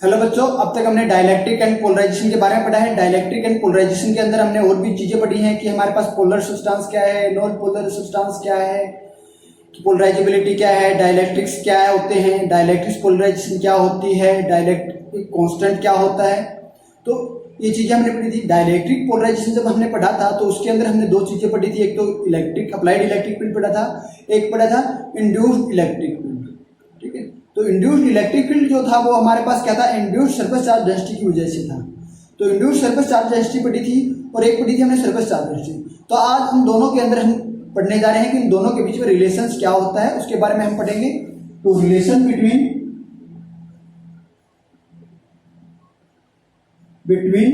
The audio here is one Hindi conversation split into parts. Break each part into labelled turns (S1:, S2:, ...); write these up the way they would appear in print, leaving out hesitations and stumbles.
S1: हेलो बच्चों, अब तक हमने डाइलेक्ट्रिक एंड पोलराइजेशन के बारे में पढ़ा है। डाइलेक्ट्रिक एंड पोलराइजेशन के अंदर हमने और भी चीजें पढ़ी हैं कि हमारे पास पोलर सब्सटेंस क्या है, नॉन पोलर सब्सटेंस क्या है, पोलराइजेबिलिटी क्या है, डाइलेक्ट्रिक्स क्या होते हैं, डाइलेक्ट्रिक्स पोलराइजेशन क्या होती है, डाइलेक्ट्रिक कांस्टेंट क्या होता है। तो ये चीजें हमने पढ़ी थी। डाइलेक्ट्रिक पोलराइजेशन जब हमने पढ़ा था तो उसके अंदर हमने दो चीजें पढ़ी थी। एक तो इलेक्ट्रिक अप्लाइड इलेक्ट्रिक फील्ड पढ़ा था, एक पढ़ा था इंड्यूस्ड इलेक्ट्रिक फील्ड। ठीक है, तो इंड्यूस्ड इलेक्ट्रिक फील्ड जो था वो हमारे पास क्या था, इंड्यूस्ड सरफेस चार्ज डेंसिटी की वजह से था। तो इंड्यूस्ड सरफेस चार्ज डेंसिटी पढ़ी थी और एक पढ़ी थी हमने सरफेस चार्ज डेंसिटी। तो आज हम दोनों के अंदर हम पढ़ने जा रहे हैं कि इन दोनों के बीच में रिलेशंस क्या होता है, उसके बारे में हम पढ़ेंगे। तो relation between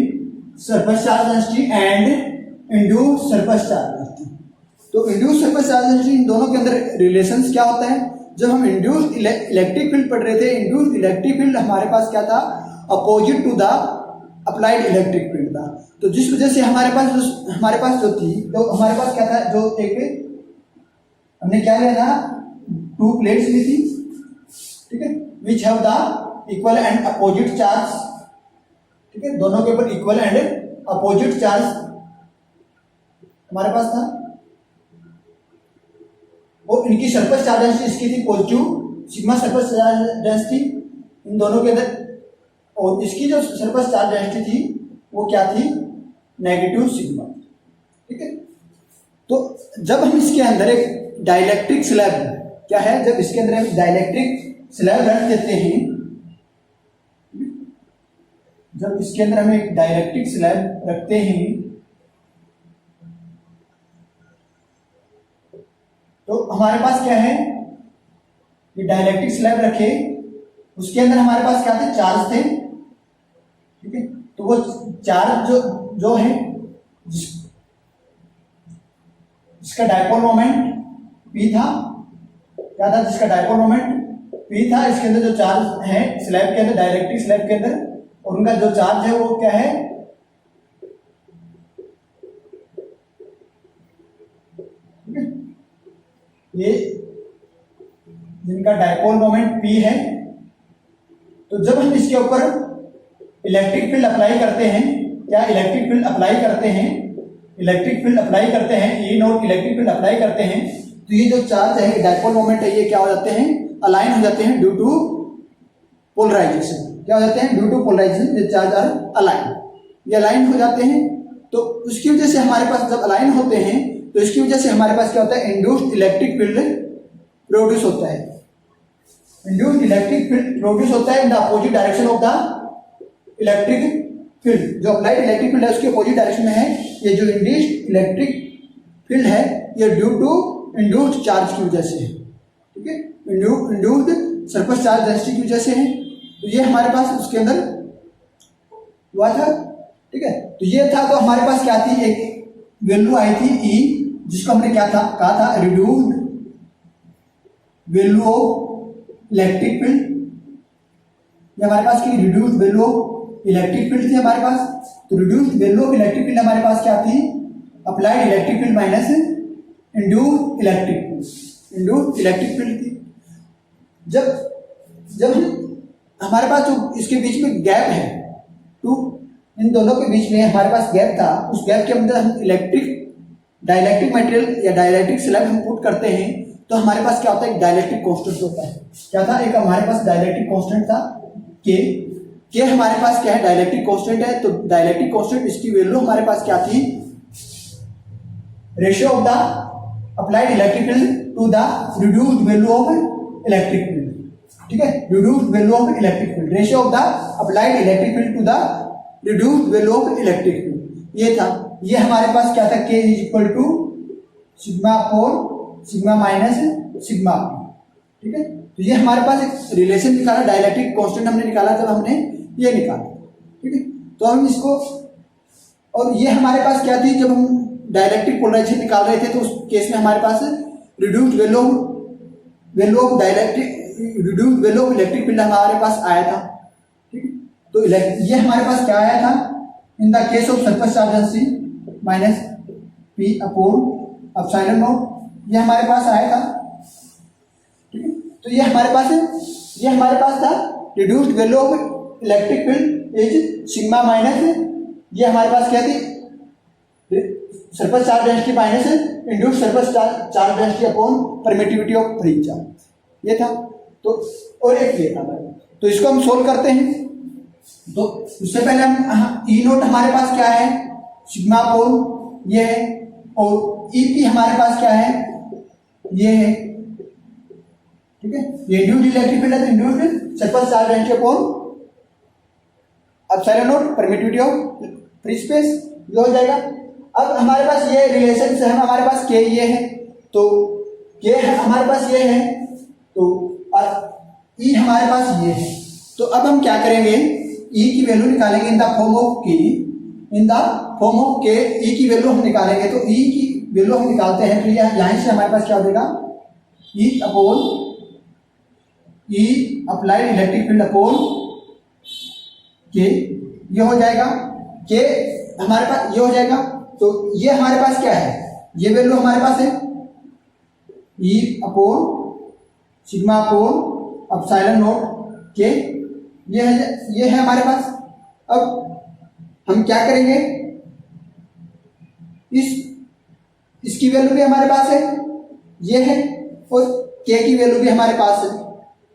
S1: surface charge density and induced surface charge density. तो इंड्यूस्ड सरफेस चार्ज डेंसिटी, इन दोनों के अंदर रिलेशंस क्या होता है। जब हम इंड्यूस्ड इलेक्ट्रिक फील्ड पढ़ रहे थे, इंड्यूस्ड इलेक्ट्रिक फील्ड हमारे पास क्या था, opposite to the applied electric field था। तो जिस वजह से हमारे पास जो थी, तो हमारे पास क्या था, जो एक हमने क्या लिया था, टू प्लेट्स ली थी, ठीक है, which have the equal and opposite charge. ठीक है, दोनों के ऊपर इक्वल एंड अपोजिट चार्ज हमारे पास था और इनकी सरफेस चार्ज डेंसिटी इसकी थी positive sigma surface charge density in दोनों के अंदर, और इसकी जो सरफेस चार्ज डेंसिटी थी वो क्या थी, नेगेटिव सिग्मा। ठीक है, तो जब हम इसके अंदर एक डाइलेक्ट्रिक स्लैब क्या है, जब इसके अंदर हम डाइलेक्ट्रिक स्लैब रख देते हैं, जब इसके अंदर हम एक डाइलेक्ट्रिक स्लैब रखते हैं तो हमारे पास क्या है, ये डाइलेक्ट्रिक स्लैब रखे, उसके अंदर हमारे पास क्या थे, चार्ज थे। ठीक है, तो वो चार्ज जो है जिसका डायपोल मोमेंट P था, क्या था, जिसका डायपोल मोमेंट P था, इसके अंदर जो चार्ज है स्लैब के अंदर, डाइलेक्ट्रिक स्लैब के अंदर, और उनका जो चार्ज है वो क्या है, ये जिनका डायपोल मोमेंट P है। तो जब हम इसके ऊपर इलेक्ट्रिक फील्ड अप्लाई करते हैं, क्या इलेक्ट्रिक फील्ड अप्लाई करते हैं, इलेक्ट्रिक फील्ड अप्लाई करते हैं, E not electric field apply करते हैं, तो ये जो चार्ज है डायपोल मोमेंट है, ये क्या हो जाते हैं, अलाइन हो जाते हैं ड्यू टू पोलराइजेशन। क्या हो जाते हैं, ड्यू टू पोलराइजेशन ये चार्ज आर अलाइन, ये अलाइन हो जाते हैं। तो उसकी वजह से हमारे पास जब अलाइन होते हैं तो इसकी वजह से हमारे पास क्या होता है, इंड्यूस्ड इलेक्ट्रिक फील्ड प्रोड्यूस होता है। इंड्यूस्ड इलेक्ट्रिक फील्ड प्रोड्यूस होता है in the opposite direction of the electric field. जो अप्लाइड इलेक्ट्रिक फील्ड है उसके अपोजिट डायरेक्शन में है। ये जो इंड्यूस्ड इलेक्ट्रिक फील्ड है ये ड्यू टू इंड्यूस्ड चार्ज की वजह से है। ठीक है, इंड्यूस्ड सरफेस चार्ज डेंसिटी की वजह से है। तो ये हमारे पास उसके अंदर हुआ था। ठीक है, तो ये था, तो हमारे पास क्या थी, एक वैल्यू आई थी E, जिसको हमने क्या था, कहा था reduced value of electric field. ये हमारे पास की reduced value of electric field थी हमारे पास। तो reduced value of electric field हमारे पास क्या थी, applied electric field minus induced electric field, induced electric field थी। जब हमारे पास जो इसके बीच में गैप है, टू इन दोनों के बीच में हमारे पास गैप था, उस गैप के अंदर हम डाइलेक्ट्रिक मटेरियल या डाइलेक्ट्रिक स्लैब हम पुट करते हैं, तो हमारे पास क्या होता है, एक डाइलेक्ट्रिक कांस्टेंट होता है। क्या था, एक हमारे पास डाइलेक्ट्रिक कांस्टेंट था के हमारे पास क्या है, डाइलेक्ट्रिक कांस्टेंट है। तो डाइलेक्ट्रिक कांस्टेंट इसकी वैल्यू हमारे पास क्या थी, ratio of the applied electric field to the reduced value of electric field. ठीक है, reduced value of electric field, ratio of the applied electric field to the reduced value of electric field, ये था। ये हमारे पास क्या था, K is equal to sigma upon sigma minus sigma. ठीक है, तो ये हमारे पास एक रिलेशन निकाला, डाइलेक्ट्रिक कांस्टेंट हमने निकाला जब हमने ये निकाला। ठीक है, तो हम इसको, और ये हमारे पास क्या थी, जब हम डाइलेक्ट्रिक पोलराइजेशन निकाल रहे थे तो उस केस में हमारे पास reduced value of dielectric, reduced value of electric field हमारे पास आया था। ठीक है, तो ये हमारे पास क्या आया था, in the case of surface charge density minus P upon epsilon naught, ये हमारे पास आया था। ठीक है, तो ये हमारे पास था reduced value of electric field is sigma minus, ये हमारे पास क्या थी, surface charge density minus induced surface charge density upon permittivity of free charge, ये था। तो और एक ये था, तो इसको हम सोल्व करते हैं। तो उससे पहले हम ई नोट हमारे पास क्या है, सिग्मा अपॉन ये है, और ई पी हमारे पास क्या है, ये है, ठीक है। ये इंड्यूस्ड इलेक्ट्रिक फील्ड है, तो induced surface charge density upon epsilon not permittivity of free space, ये हो जाएगा। अब हमारे पास ये रिलेशन से हमारे पास के ये है, तो के हमारे पास ये है, तो और ई हमारे पास ये है। तो अब हम क्या करेंगे, ई की वैल्यू निकालेंगे इन द फॉर्म ऑफ के, इन द फॉर्म ऑफ के ई की वैल्यू हम निकालेंगे। तो ई की वैल्यू हम निकालते हैं, तो यह लाइन से हमारे पास क्या हो जाएगा, ई अपॉन ई अप्लाइड इलेक्ट्रिक फील्ड अपॉन के, ये हो जाएगा। के हमारे पास ये हो जाएगा, तो ये हमारे पास क्या है, ये वैल्यू हमारे पास है ई upon sigma upon epsilon naught के, ये है हमारे पास। अब हम क्या करेंगे, इसकी वैल्यू भी हमारे पास है, ये है, और के की वैल्यू भी हमारे पास है,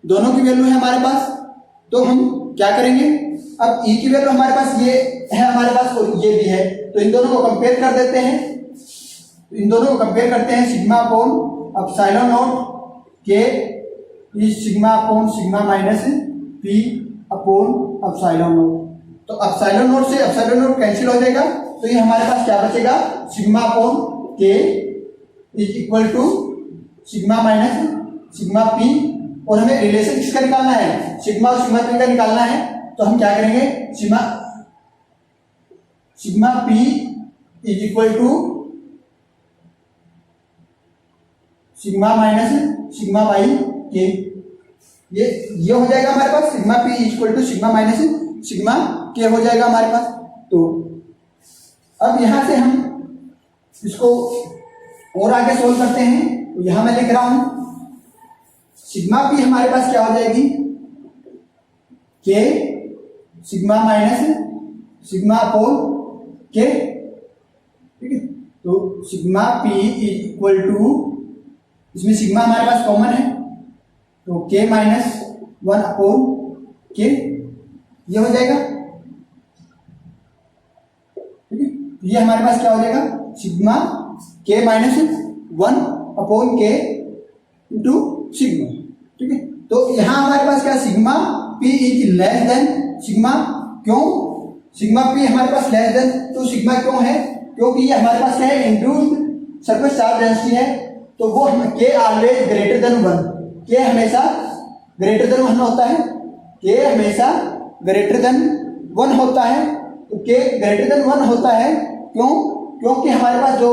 S1: दोनों की वैल्यू है हमारे पास। तो हम क्या करेंगे, अब ई की वैल्यू हमारे पास ये है हमारे पास, और ये भी है, तो इन दोनों को कंपेयर कर देते हैं। इन दोनों को कंपेयर करते हैं, sigma upon epsilon naught k is sigma upon sigma minus p upon epsilon naught. तो एप्सिलॉन नॉट से एप्सिलॉन नॉट कैंसिल हो जाएगा, तो ये हमारे पास क्या बचेगा, sigma upon k is equal to sigma minus sigma p, और हमें रिलेशन किसका निकालना है, सिग्मा और सिग्मा पी का निकालना है। तो हम क्या करेंगे, sigma P is equal to sigma minus sigma Y के, ये हो जाएगा हमारे पास, sigma P is equal to sigma minus sigma के हो जाएगा हमारे पास। तो अब यहां से हम इसको और आगे सोल्व करते हैं। तो यहां मैं लिख रहा हूं, सिग्मा पी हमारे पास क्या हो जाएगी, के सिग्मा माइनस सिग्मा अपॉन के, ठीक है। तो sigma P is equal to, इसमें सिग्मा हमारे पास कॉमन है, तो के माइनस 1 अपॉन के, ये हो जाएगा, ठीक है। ये हमारे पास क्या हो जाएगा, सिग्मा के माइनस 1 अपॉन के इंटू सिग्मा, ठीक है। तो यहां हमारे पास क्या, sigma P is less than sigma, क्यों, सिग्मा पी हमारे पास लेस देन, तो सिग्मा क्यों है, क्योंकि ये हमारे पास क्या है, इंड्यूस्ड सरफेस चार्ज डेंसिटी है, तो वो के ऑलवेज ग्रेटर देन 1, के हमेशा ग्रेटर देन 1 होता है, के हमेशा ग्रेटर देन 1 होता है। तो के ग्रेटर देन 1 होता है, क्यों, क्योंकि हमारे पास जो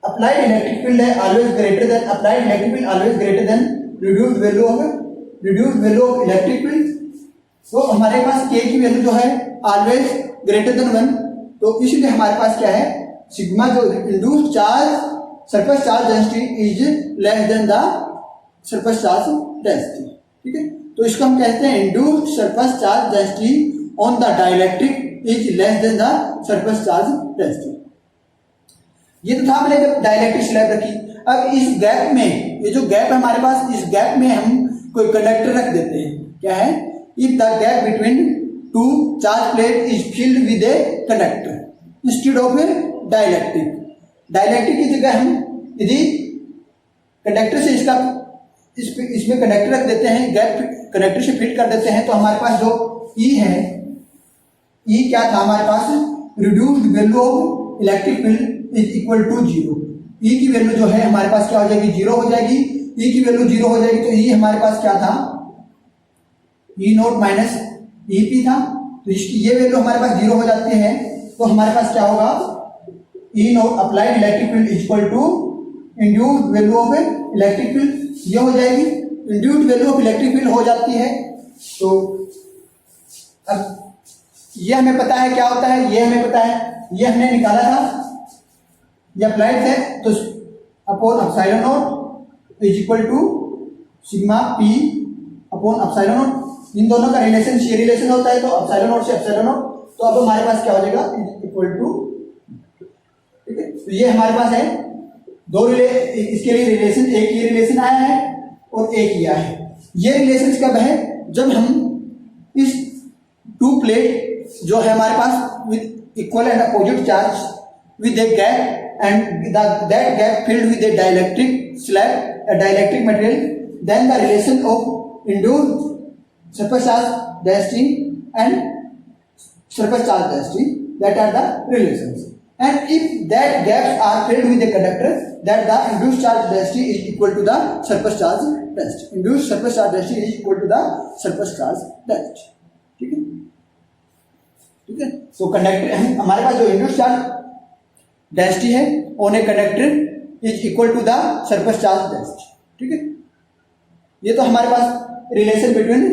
S1: अप्लाइड इलेक्ट्रिक फील्ड है always greater than, applied electric field always greater than reduced value of electric field. तो हमारे पास के की वैल्यू जो है ऑलवेज ग्रेटर देन 1, तो इसलिए हमारे पास क्या है, सिग्मा जो induced charge surface charge density is less than the surface charge density, ठीक है। तो इसको हम कहते हैं induced surface charge density on the dielectric is less than the surface charge density. ये तो था हमने जब डाइलेक्ट्रिक स्लैब रखी। अब इस गैप में, ये जो गैप है हमारे पास, इस गैप में हम कोई कंडक्टर रख देते हैं, क्या है, if the gap between two charge plate is filled with a conductor instead of A dielectric, dielectric की जगह हम यदि कंडक्टर से इसका इसमें कंडक्टर रख देते हैं, गैप कंडक्टर से फिट कर देते हैं, तो हमारे पास जो ई है, ई क्या था हमारे पास, reduced value of electric field is equal to 0। E की वैल्यू जो है हमारे पास क्या हो जाएगी, 0 हो जाएगी। ई की वैल्यू 0 हो जाएगी, तो ई हमारे पास क्या था, ई नोट माइनस ई पी था, तो इसकी ये वैल्यू हमारे पास 0 हो जाती है। तो हमारे पास क्या होगा, E naught applied electric field equal to induced value of electric field, ये हो जाएगी, induced value of electric field हो जाती है। तो अब ये हमें पता है क्या होता है, ये हमें पता है, ये हमने निकाला था, ये अप्लाइड है, तो upon epsilon naught is equal to sigma P upon epsilon naught, इन दोनों का रिलेशन ये रिलेशन होता है, तो एप्सिलॉन नॉट से एप्सिलॉन नॉट, तो अब हमारे पास क्या हो जाएगा इक्वल टू, ठीक है। तो ये हमारे पास है दो इसके लिए रिलेशन, एक ये रिलेशन आया है और एक ये आया है। ये रिलेशन कब है, जब हम इस टू प्लेट जो है हमारे पास with equal and opposite charge with a gap and that gap filled with a dielectric slab, a dielectric material, then the relation of induced surface charge density and surface charge density, that are the relations. And if that gaps are filled with a conductor, that the induced charge density is equal to the surface charge density. Induced surface charge density is equal to the surface charge density. ठीक है, ठीक है। तो कंडक्टर हमारे पास जो इंड्यूस्ड चार्ज डेंसिटी है on a conductor is equal to the surface charge density, ठीक है। ये तो हमारे पास relation between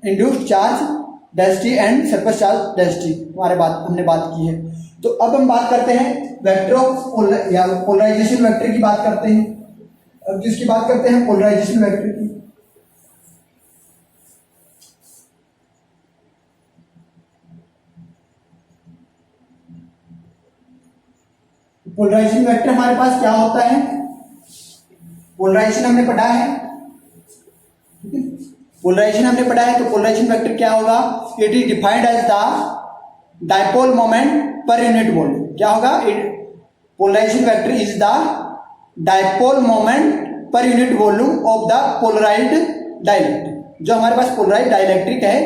S1: induced charge density and surface charge density हमने बात की है। तो अब हम बात करते हैं वेक्टर ऑफ या पोलराइजेशन वेक्टर की बात करते हैं। अब जिसकी बात करते हैं पोलराइजेशन वेक्टर की, पोलराइजेशन वेक्टर हमारे पास क्या होता है, पोलराइजेशन हमने पढ़ा है, ठीक है। पोलराइजेशन हमने पढ़ा है, तो पोलराइजेशन वेक्टर क्या होगा, it is defined as the dipole moment per unit volume. क्या होगा, polarisation vector is the dipole moment per unit volume of the polarised dielectric. जो हमारे पास पोलराइज्ड डाइलेक्ट्रिक है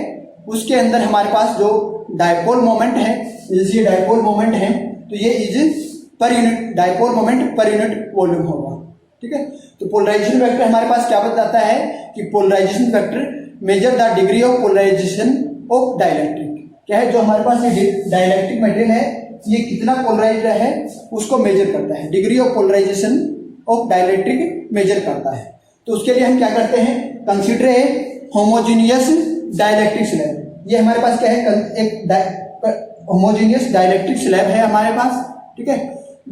S1: उसके अंदर हमारे पास जो डाइपोल मोमेंट है, ये डाइपोल मोमेंट है, तो ये is per unit dipole moment per unit volume होगा, ठीक है। तो पोलराइजेशन वेक्टर हमारे पास क्या बताता है कि polarisation vector measure the degree of polarisation of dielectric. क्या है, जो हमारे पास ये डाइलेक्ट्रिक मटेरियल है ये कितना पोलराइज्ड है उसको मेजर करता है, degree of polarisation of dielectric measure करता है। तो उसके लिए हम क्या करते हैं, consider a homogeneous dielectric slab. ये हमारे पास क्या है, एक होमोजीनियस डाइलेक्ट्रिक स्लैब है हमारे पास, ठीक है,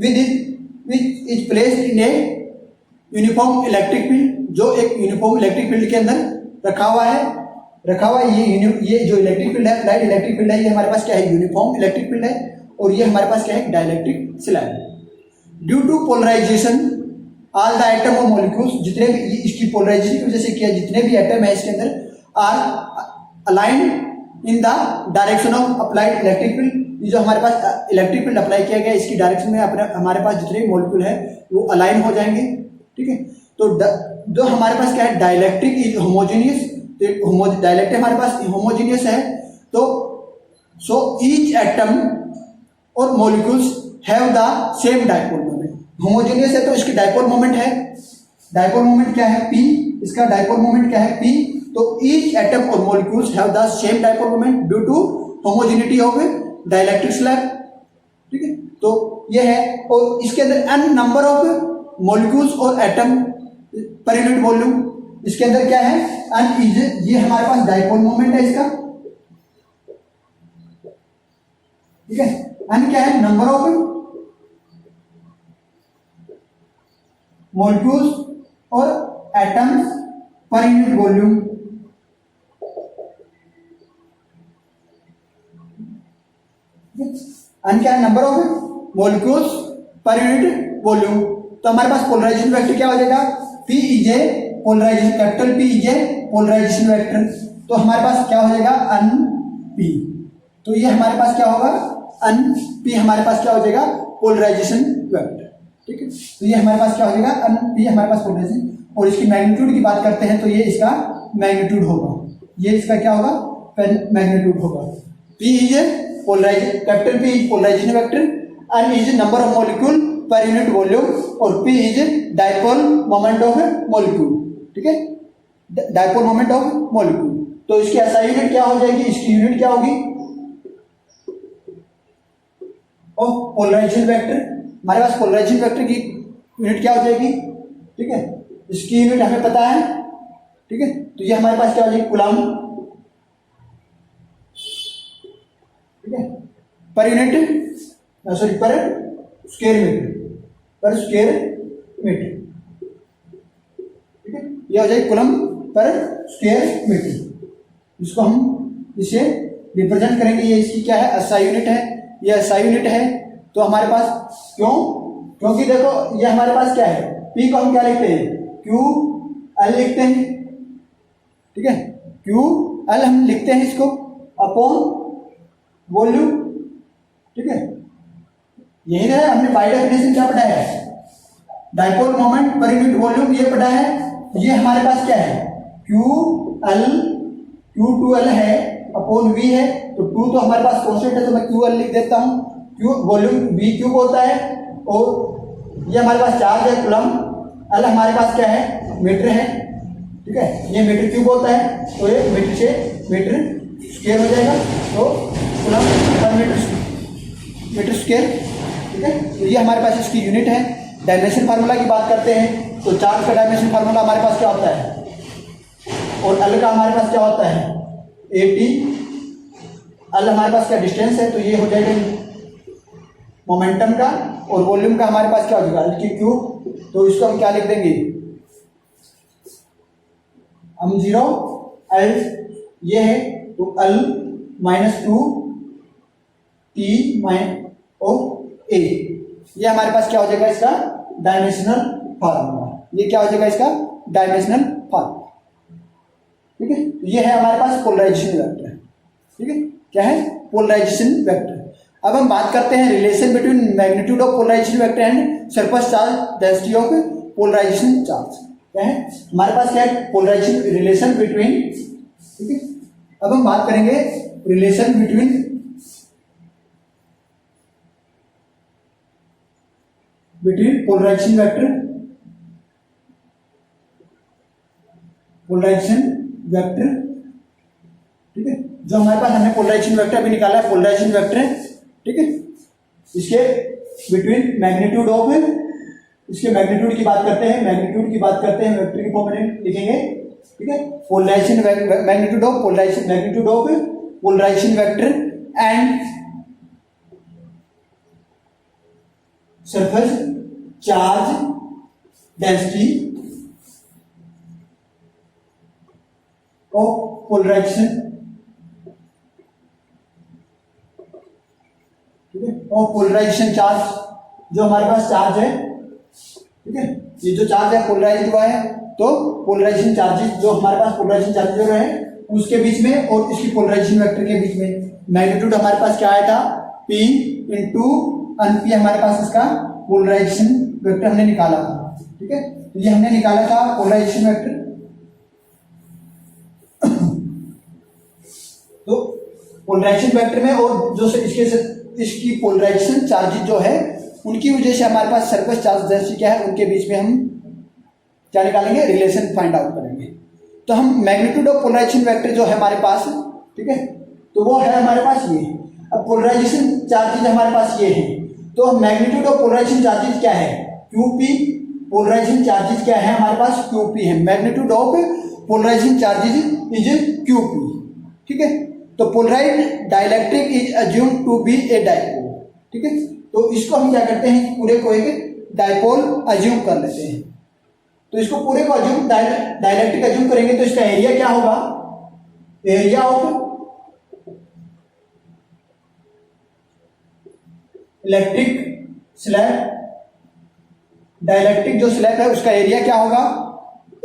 S1: which is placed in a uniform electric field, जो एक यूनिफॉर्म इलेक्ट्रिक फील्ड के अंदर रखा हुआ है। ये जो इलेक्ट्रिक फील्ड है, अप्लाइड इलेक्ट्रिक फील्ड है, ये हमारे पास क्या है, यूनिफॉर्म इलेक्ट्रिक फील्ड है, और ये हमारे पास क्या है, dielectric slab. Due to polarisation all the atom और मॉलिक्यूल्स, जितने भी इसकी पोलराइजेशन की वजह से किया, जितने भी एटम है इसके अंदर are aligned in the direction of applied electric field. ये जो हमारे पास इलेक्ट्रिक फील्ड अप्लाई किया गया इसकी डायरेक्शन में हमारे पास जितने भी मॉलिक्यूल है वो अलाइन हो जाएंगे, ठीक है। तो जो हमारे पास क्या है, डाइलेक्ट्रिक इज होमोजेनियस, डाइलेक्ट्रिक हमारे पास होमोजेनियस है, तो सो ईच एटम और molecules have the same dipole moment. Homogeneous है तो इसकी डाइपोल मोमेंट है, डाइपोल मोमेंट क्या है, पी, इसका डाइपोल मोमेंट क्या है, पी। तो ईच एटम और molecules have the same dipole moment due to homogeneity of dielectric slab, ठीक है। तो ये है, और इसके अंदर n नंबर ऑफ मॉलिक्यूल्स और एटम पर यूनिट वॉल्यूम, इसके अंदर क्या है, n इज, ये हमारे पास डाइपोल मोमेंट है इसका, ठीक है। n क्या है, नंबर ऑफ मॉलिक्यूल्स और atoms per unit volume, n क्या है, number of molecules per unit volume. तो हमारे पास पोलराइजेशन वेक्टर क्या हो जाएगा, P is a polarisation, capital P is a polarisation vector. तो हमारे पास क्या हो जाएगा, अन P। तो ये हमारे पास क्या होगा, अन P हमारे पास क्या हो जाएगा, पोलराइजेशन वेक्टर, ठीक है। तो ये हमारे पास क्या हो जाएगा, अन P हमारे पास पोलराइजेशन। और इसकी मैग्नीट्यूड की बात करते हैं तो ये इसका मैग्नीट्यूड होगा, ये इसका क्या होगा, मैग्नीट्यूड होगा। P is a polarisation, capital P is polarisation vector, n is number of molecule per unit volume, और P is dipole moment of molecule, ठीक है, डाइपोल मोमेंट ऑफ मॉलिक्यूल। तो इसकी SI यूनिट क्या हो जाएगी, इसकी यूनिट क्या होगी, ऑफ पोलराइजेशन वेक्टर। हमारे पास पोलराइजेशन वेक्टर की यूनिट क्या हो जाएगी, ठीक है, इसकी यूनिट हमें पता है, ठीक है। तो ये हमारे पास क्या हो जाएगी, कूलम, ठीक है, पर यूनिट, सॉरी पर स्क्वायर मीटर, पर स्क्वायर मीटर, ठीक है, ये हो जाएगी कूलम पर स्क्वायर मीटर। इसको हम इसे रिप्रेजेंट करेंगे, ये इसकी क्या है, एसआई यूनिट है, ये एसआई यूनिट है। तो हमारे पास क्यों, क्योंकि देखो ये हमारे पास क्या है, पी को हम क्या लिखते हैं, क्यू एल लिखते हैं, ठीक है, क्यू एल हम लिखते हैं इसको अपॉन वॉल्यूम, ठीक है। यही है हमने बाय डेफिनेशन क्या पढ़ा है, dipole moment per unit volume ये पढ़ा है। ये हमारे पास क्या है, q l, q two l है अपॉन वी है, तो टू तो हमारे पास कॉन्स्टेंट है तो मैं क्यू एल लिख देता हूँ, क्यू वॉल्यूम वी क्यूब होता है, और ये हमारे पास चार्ज है कूलम, एल हमारे पास क्या है, मीटर है, ठीक है, ये मीटर क्यूब होता है, तो ये मीटर से मीटर स्क्वायर हो जाएगा, तो कूलम पर मीटर स्क्वायर, ठीक है। तो ये हमारे पास इसकी यूनिट है। डायमेंशन फार्मूला की बात करते हैं तो चार्ज का डायमेंशन फार्मूला हमारे पास क्या होता है, और एल का हमारे पास क्या होता है, एटी, एल हमारे पास क्या डिस्टेंस है, तो ये हो जाएगा मोमेंटम का, और वॉल्यूम का हमारे पास क्या हो जाएगा, एल की क्यूब, तो इसको हम क्या लिख देंगे, हम जीरो, एल ये है तो L minus two T mine O A, ये हमारे पास क्या हो जाएगा इसका डायमेंशनल फार्मूला, ये क्या हो जाएगा इसका डायमेंशनल फार्मूला, ठीक है। ये है हमारे पास पोलराइजेशन वेक्टर, ठीक है, क्या है, पोलराइजेशन वेक्टर। अब हम बात करते हैं relation between magnitude of polarisation vector and surface charge density of polarisation charge. क्या है हमारे पास, क्या है, पोलराइजेशन रिलेशन बिटवीन, ठीक है। अब हम बात करेंगे रिलेशन बिटवीन पोलराइजेशन वेक्टर, ठीक है, जो हमारे पास हमने पोलराइजेशन वेक्टर भी निकाला है, पोलराइजेशन वेक्टर, ठीक है, इसके बिटवीन मैग्नीट्यूड ऑफ, इसके मैग्नीट्यूड की बात करते हैं, वेक्टर की फॉर्म में लिखेंगे, ठीक है, polarisation magnitude of polarisation vector and surface charge density of polarisation, ठीक है, और पोलराइजेशन चार्ज जो हमारे पास चार्ज है, ठीक है, ये जो चार्ज है पोलराइज हुआ है, तो पोलराइजेशन चार्जेस जो हमारे पास पोलराइजेशन चार्जेस जो है उसके बीच में और इसकी पोलराइजेशन वेक्टर के बीच में मैग्नीट्यूड हमारे पास क्या आया था, P इंटू एन पी, हमारे पास इसका पोलराइजेशन वेक्टर हमने निकाला था, ठीक है, तो ये हमने निकाला था पोलराइजेशन वेक्टर। तो पोलराइजेशन वेक्टर में और जो इसकी पोलराइजेशन चार्जेस जो है उनकी वजह से हमारे पास सरफेस चार्ज डेंसिटी क्या है, उनके बीच में हम क्या निकालेंगे, रिलेशन फाइंड आउट करेंगे। तो हम मैग्नीट्यूड ऑफ पोलराइजेशन वेक्टर जो है हमारे पास, ठीक है, तो वो है हमारे पास ये। अब पोलराइजेशन चार्जेस हमारे पास ये है, तो मैग्नीट्यूड ऑफ पोलराइजेशन चार्जेस क्या है, क्यूपी, पोलराइजेशन चार्जेस क्या है हमारे पास, क्यूपी है, magnitude of polarisation charges is q p, ठीक है। तो polarised dielectric is assumed to be a dipole, ठीक है, तो इसको हम क्या करते हैं, पूरे को एक डाइपोल अज्यूम कर लेते हैं। तो इसको पूरे को अज्यूम डाइलेक्ट्रिक अज्यूम करेंगे तो इसका एरिया क्या होगा, area of electric slab, dielectric जो स्लैब है उसका एरिया क्या होगा,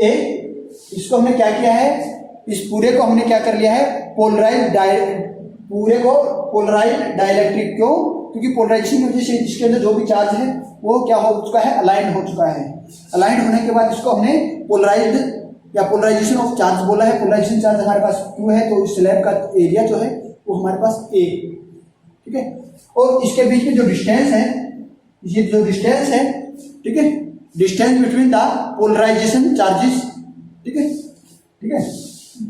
S1: ए। इसको हमने क्या किया है, इस पूरे को हमने क्या कर लिया है, पूरे को पोलराइज डाइलेक्ट्रिक, क्यों, क्योंकि पोलराइजेशन की वजह से इसके अंदर जो भी चार्ज है वो क्या हो चुका है, अलाइन हो चुका है। अलाइन होने के बाद इसको हमने पोलराइज्ड या पोलराइजेशन ऑफ चार्ज बोला है। पोलराइजेशन चार्ज हमारे पास क्यू है, तो इस स्लैब का एरिया जो है वो हमारे पास ए, ठीक है, और इसके बीच में जो डिस्टेंस है, ये जो डिस्टेंस है, ठीक है, distance between the polarisation charges, ठीक है, ठीक है,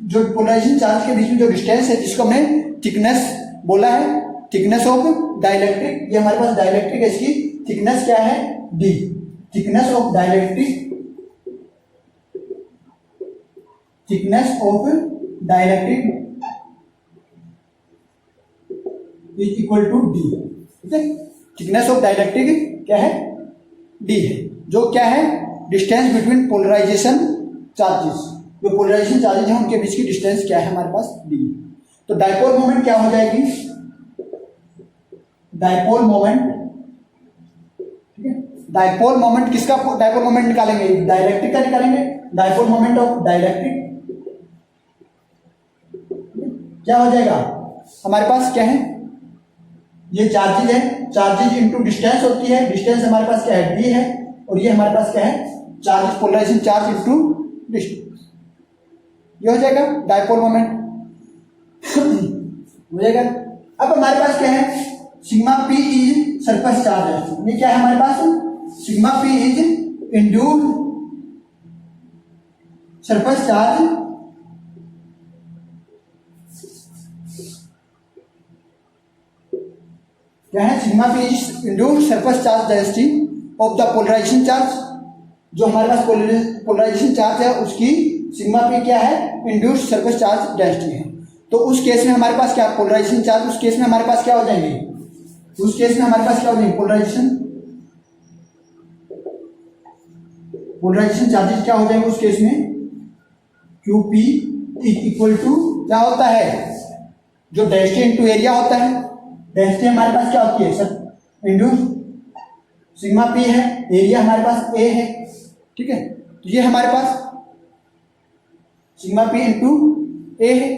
S1: जो पोलराइजेशन चार्ज के बीच में जो डिस्टेंस है जिसको हमने थिकनेस बोला है, थिकनेस ऑफ डाइलेक्ट्रिक, ये हमारे पास डाइलेक्ट्रिक है, इसकी थिकनेस क्या है, d, thickness of dielectric, thickness of dielectric is equal to d, ठीक है, थिकनेस ऑफ डाइलेक्ट्रिक क्या है, डी है, जो क्या है, डिस्टेंस बिटवीन पोलराइजेशन चार्जेस, जो पोलराइजेशन चार्जेज हैं उनके बीच की डिस्टेंस क्या है हमारे पास, डी। तो डायपोल मोमेंट क्या हो जाएगी, डायपोल मोमेंट, ठीक है। डायपोल मोमेंट किसका डायपोल मोमेंट निकालेंगे, डाइलेक्ट्रिक का निकालेंगे, डायपोल मोमेंट ऑफ डाइलेक्ट्रिक क्या हो जाएगा हमारे पास, क्या है, ये चार्जेज है, चार्जेज इनटू डिस्टेंस होती है, डिस्टेंस हमारे पास क्या है, डी है, और ये हमारे पास क्या है, charge, polarisation charge into distance, ये हो जाएगा डायपोल मोमेंट हो जाएगा। अब हमारे पास क्या है, sigma P is surface charge है, ये क्या है हमारे पास, sigma P is induced surface charge क्या है, sigma P is induced surface charge density of the polarization charge, जो हमारे पास पोलराइजेशन चार्ज है उसकी सिग्मा पी क्या है, इंड्यूस्ड सरफेस चार्ज डेंसिटी है। तो उस केस में हमारे पास क्या, पोलराइजेशन चार्ज, उस केस में हमारे पास क्या हो जाएंगे, उस केस में हमारे पास क्या हो जाएंगे, पोलराइजेशन चार्जेस क्या हो जाएंगे उस केस में, क्यू पी इक्वल टू क्या होता है, जो डेंसिटी इनटू एरिया होता है, डेंसिटी हमारे पास क्या होती है सर, इंड्यूस सिग्मा पी है, एरिया हमारे पास ए है, ठीक है। तो ये हमारे पास सिग्मा पी इंटू ए है,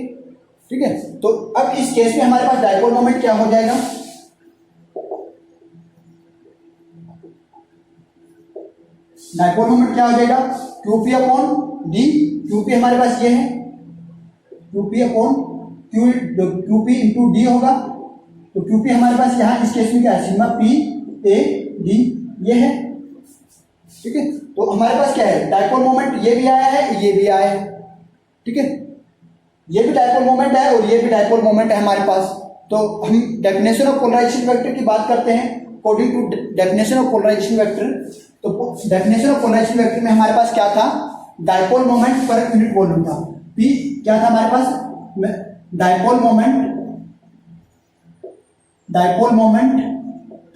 S1: ठीक है। तो अब इस केस में हमारे पास डायपोल मोमेंट क्या हो जाएगा, डायपोल मोमेंट क्या हो जाएगा, क्यूपी अपॉन डी, क्यूपी हमारे पास ये है, q p upon q p into d होगा। तो क्यूपी हमारे पास यहाँ इस केस में क्या है, सिग्मा पी ए डी ये है, ठीक है। तो हमारे पास क्या है, डायपोल मोमेंट ये भी आया है, ये भी आया है, ठीक है, ये भी डायपोल मोमेंट है और ये भी डायपोल मोमेंट है हमारे पास। तो हम डेफिनेशन ऑफ पोलराइजेशन वेक्टर की बात करते हैं according to definition of polarisation vector. तो डेफिनेशन ऑफ पोलराइजेशन वेक्टर में हमारे पास क्या था, dipole moment per unit volume था, पी क्या था हमारे पास, dipole moment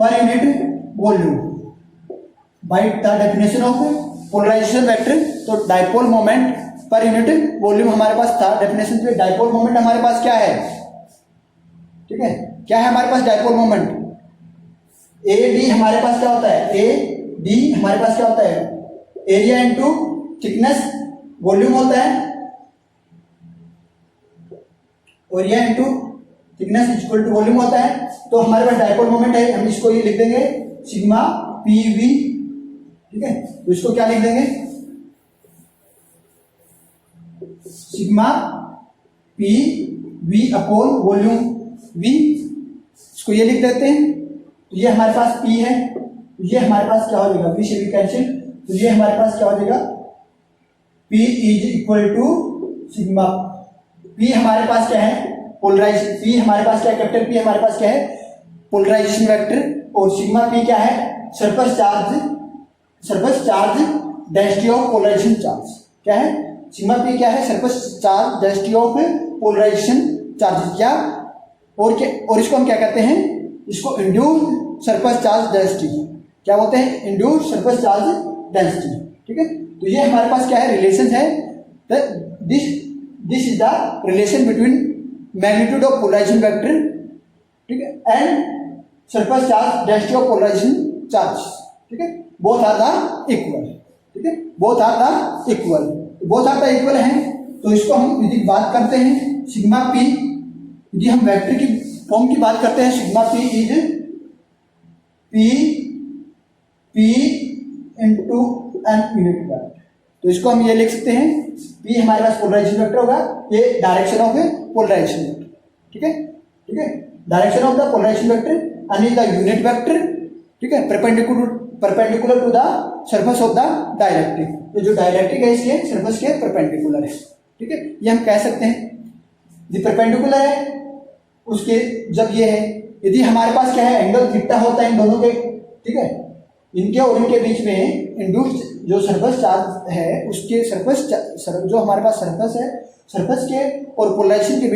S1: per unit volume by the definition of polarisation vector. तो dipole moment per unit volume हमारे पास था डेफिनेशन पे। डायपोल मोमेंट हमारे पास क्या है, ठीक है, क्या है हमारे पास डायपोल मोमेंट, ए डी हमारे पास क्या होता है, ए डी हमारे पास क्या होता है, एरिया इंटू थिकनेस वॉल्यूम होता है, area into thickness equal to volume होता है। तो हमारे पास डायपोल मोमेंट है, हम इसको ये लिख देंगे सिग्मा पी वी, ठीक है। तो इसको क्या लिख देंगे, sigma P V upon volume we, इसको ये लिख देते हैं। तो ये हमारे पास पी है, तो ये हमारे पास क्या हो जाएगा, पी से भी कैंसिल, तो ये हमारे पास क्या हो जाएगा, p is equal to sigma, p हमारे पास क्या है, पोलराइज, पी हमारे पास क्या है, कैपिटल पी हमारे पास क्या है, पोलराइजेशन वेक्टर, और सिग्मा पी क्या है, surface charge density of polarisation charge, क्या है, सिग्मा पी क्या है, surface charge density of polarisation charge, क्या, और क्या, और इसको हम क्या कहते हैं, इसको इंड्यूस्ड सरफेस चार्ज डेंसिटी, क्या बोलते हैं, इंड्यूस्ड सरफेस चार्ज डेंसिटी, ठीक है। तो ये हमारे पास क्या है, रिलेशन है, this is the relation between magnitude of polarisation vector, ठीक है, and surface charge density of polarisation charge, ठीक है, बोथ आर द इक्वल, ठीक है, बोथ आर द इक्वल हैं। तो इसको हम यदि बात करते हैं सिग्मा पी, यदि हम वेक्टर की फॉर्म की बात करते हैं, sigma P is p into n unit vector. तो इसको हम ये लिख सकते हैं, पी हमारे पास पोलराइजेशन वेक्टर होगा, ये डायरेक्शन ऑफ पोलराइजेशन वेक्टर, ठीक है, direction of the polarisation vector and is the unit vector, ठीक है, perpendicular to the surface of the dielectric. ये जो डाइलेक्ट्रिक है इसके सरफेस के परपेंडिकुलर है, ठीक है, ये हम कह सकते हैं। यदि परपेंडिकुलर है उसके, जब ये है, यदि हमारे पास क्या है, एंगल थीटा होता है इन दोनों के, ठीक है, इनके और इनके बीच में इंड्यूस्ड जो सरफेस चार्ज है उसके जो हमारे पास सरफेस है, सरफेस के और पोलराइजेशन के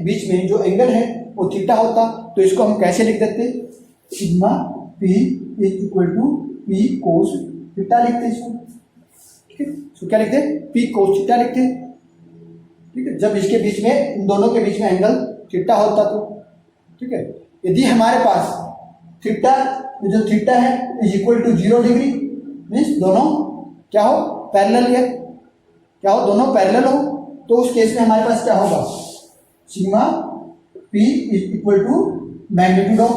S1: बीच में जो एंगल है वो थीटा होता। तो इसको हम कैसे लिख देते, sigma p equal to p cos theta लिखते हैं इसको, ठीक है, इसको क्या लिखते हैं, पी कोस थीटा लिखते हैं। ठीक है, जब इसके बीच में, इन दोनों के बीच में एंगल थीटा होता तो, ठीक है। यदि हमारे पास थीटा, जो थीटा है is equal to 0 degree, means दोनों क्या हो, पैरेलल है, क्या हो, दोनों पैरेलल हो, तो उस केस में हमारे पास क्या होगा, sigma P is equal to magnitude of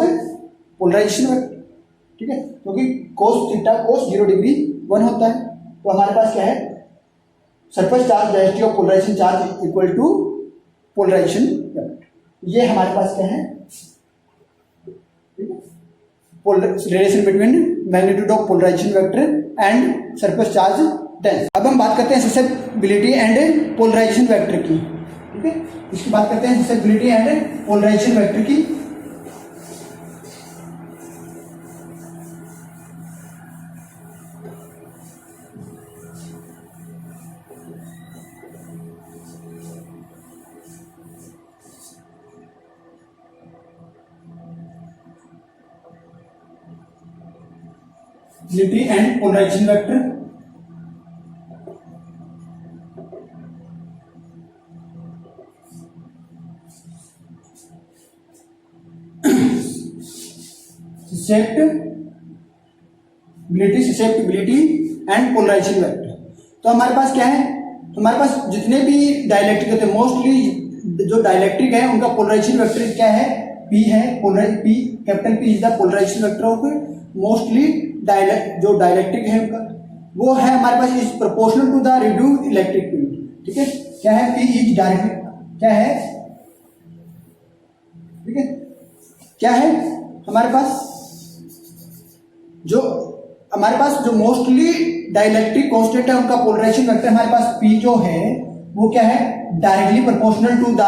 S1: polarisation vector, ठीक है, क्योंकि कोस थीटा कोस 0 डिग्री 1 होता है। तो हमारे पास क्या है, surface charge density of polarisation charge equal to polarisation vector. ये हमारे पास क्या है, relation between magnitude of polarisation vector and surface charge density. अब हम बात करते हैं ससेप्टिबिलिटी एंड पोलराइजेशन वेक्टर की, ठीक है, इसकी बात करते हैं ससेप्टिबिलिटी एंड पोलराइजेशन वेक्टर की। Solubility and polarization vector. susceptibility and polarization vector। तो हमारे पास क्या है, हमारे पास जितने भी डाइलेक्ट्रिक होते हैं, मोस्टली जो डाइलेक्ट्रिक है उनका पोलराइजेशन वेक्टर क्या है, P है। P capital P is the polarisation vector of mostly जो डाइलेक्ट्रिक है उनका, वो है हमारे पास is proportional to the reduced electric field, ठीक है। क्या है, P इज डायरेक्टली क्या है, ठीक है, क्या है हमारे पास जो मोस्टली डाइलेक्ट्रिक कांस्टेंट है उनका पोलराइजेशन वेक्टर हमारे पास P जो है वो क्या है, directly proportional to the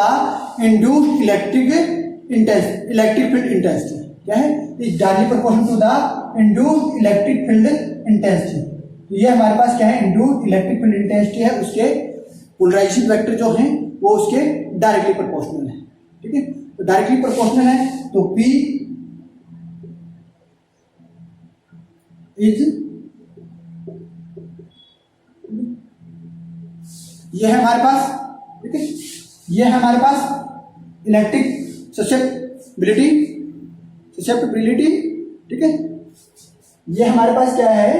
S1: induced electric field intensity, क्या है, is directly proportional to the induced electric field intensity. तो ये हमारे पास क्या है, इंड्यूस्ड इलेक्ट्रिक फील्ड इंटेंसिटी है, उसके पोलराइजेशन वेक्टर जो है वो उसके डायरेक्टली प्रोपोर्शनल है, ठीक है। तो डायरेक्टली प्रोपोर्शनल है तो P इज, ये है हमारे पास, ठीक है, ये है हमारे पास इलेक्ट्रिक ससेप्टिबिलिटी, ठीक है। ये हमारे पास क्या है,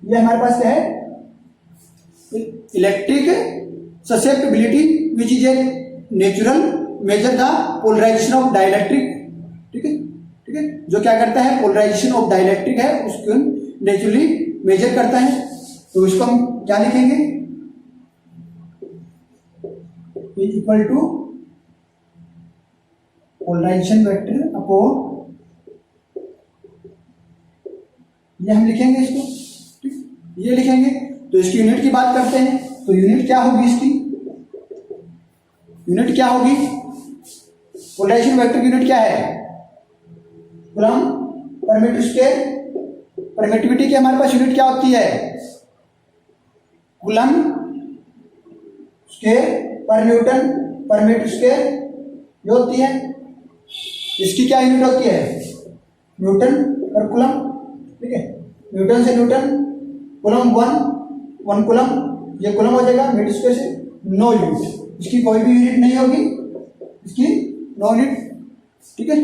S1: ये हमारे पास क्या है, electric susceptibility which is a natural measure the polarisation of dielectric, ठीक है, ठीक है, जो क्या करता है, पोलराइजेशन ऑफ डाइलेक्ट्रिक है उसको नेचुरली मेजर करता है। तो इसको हम क्या लिखेंगे, equal to polarisation vector upon, ये हम लिखेंगे इसको, ठीक, ये लिखेंगे। तो इसकी यूनिट की बात करते हैं, तो यूनिट क्या होगी, इसकी यूनिट क्या होगी, पोलराइजेशन वेक्टर की यूनिट क्या है, कूलम्ब पर मीटर स्क्वायर। परमिटिविटी की हमारे पास यूनिट क्या होती है, कूलम्ब स्क्वायर पर न्यूटन पर मीटर स्क्वायर ये होती है। इसकी क्या यूनिट होती है, न्यूटन पर कूलम्ब, ठीक है, न्यूटन से न्यूटन, कूलम्ब 1 कूलम्ब, ये कूलम्ब हो जाएगा, मीटर स्क्वायर से नो यूनिट, इसकी कोई भी यूनिट नहीं होगी, इसकी नो यूनिट, ठीक है,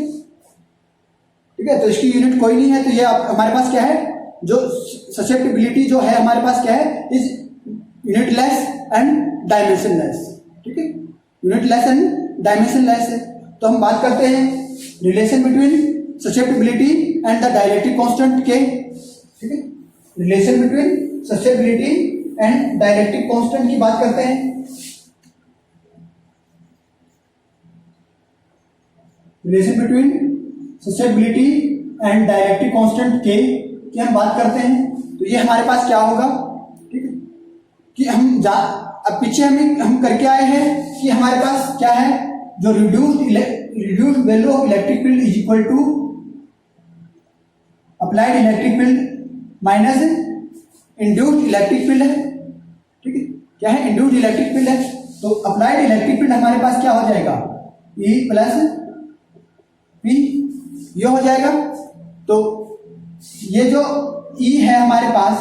S1: ठीक है। तो इसकी यूनिट कोई नहीं है, तो ये हमारे पास क्या है, जो ससेप्टिबिलिटी जो है हमारे पास क्या है, इज यूनिटलेस एंड डायमेंशनलेस, ठीक है, यूनिटलेस एंड डायमेंशनलेस है। तो हम बात करते हैं relation between susceptibility and the dielectric constant के, ठीक है, relation between susceptibility and dielectric constant की बात करते हैं। Relation between susceptibility and dielectric constant के की हम बात करते हैं, तो ये हमारे पास क्या होगा, ठीक है, कि अब पीछे हम करके आए हैं कि हमारे पास क्या है, जो reduced value of electric field is equal to applied electric field minus induced electric field है, ठीक है, क्या है, इंड्यूस्ड इलेक्ट्रिक फील्ड है। तो अप्लाइड इलेक्ट्रिक फील्ड हमारे पास क्या हो जाएगा, E प्लस P ये हो जाएगा। तो ये जो E है हमारे पास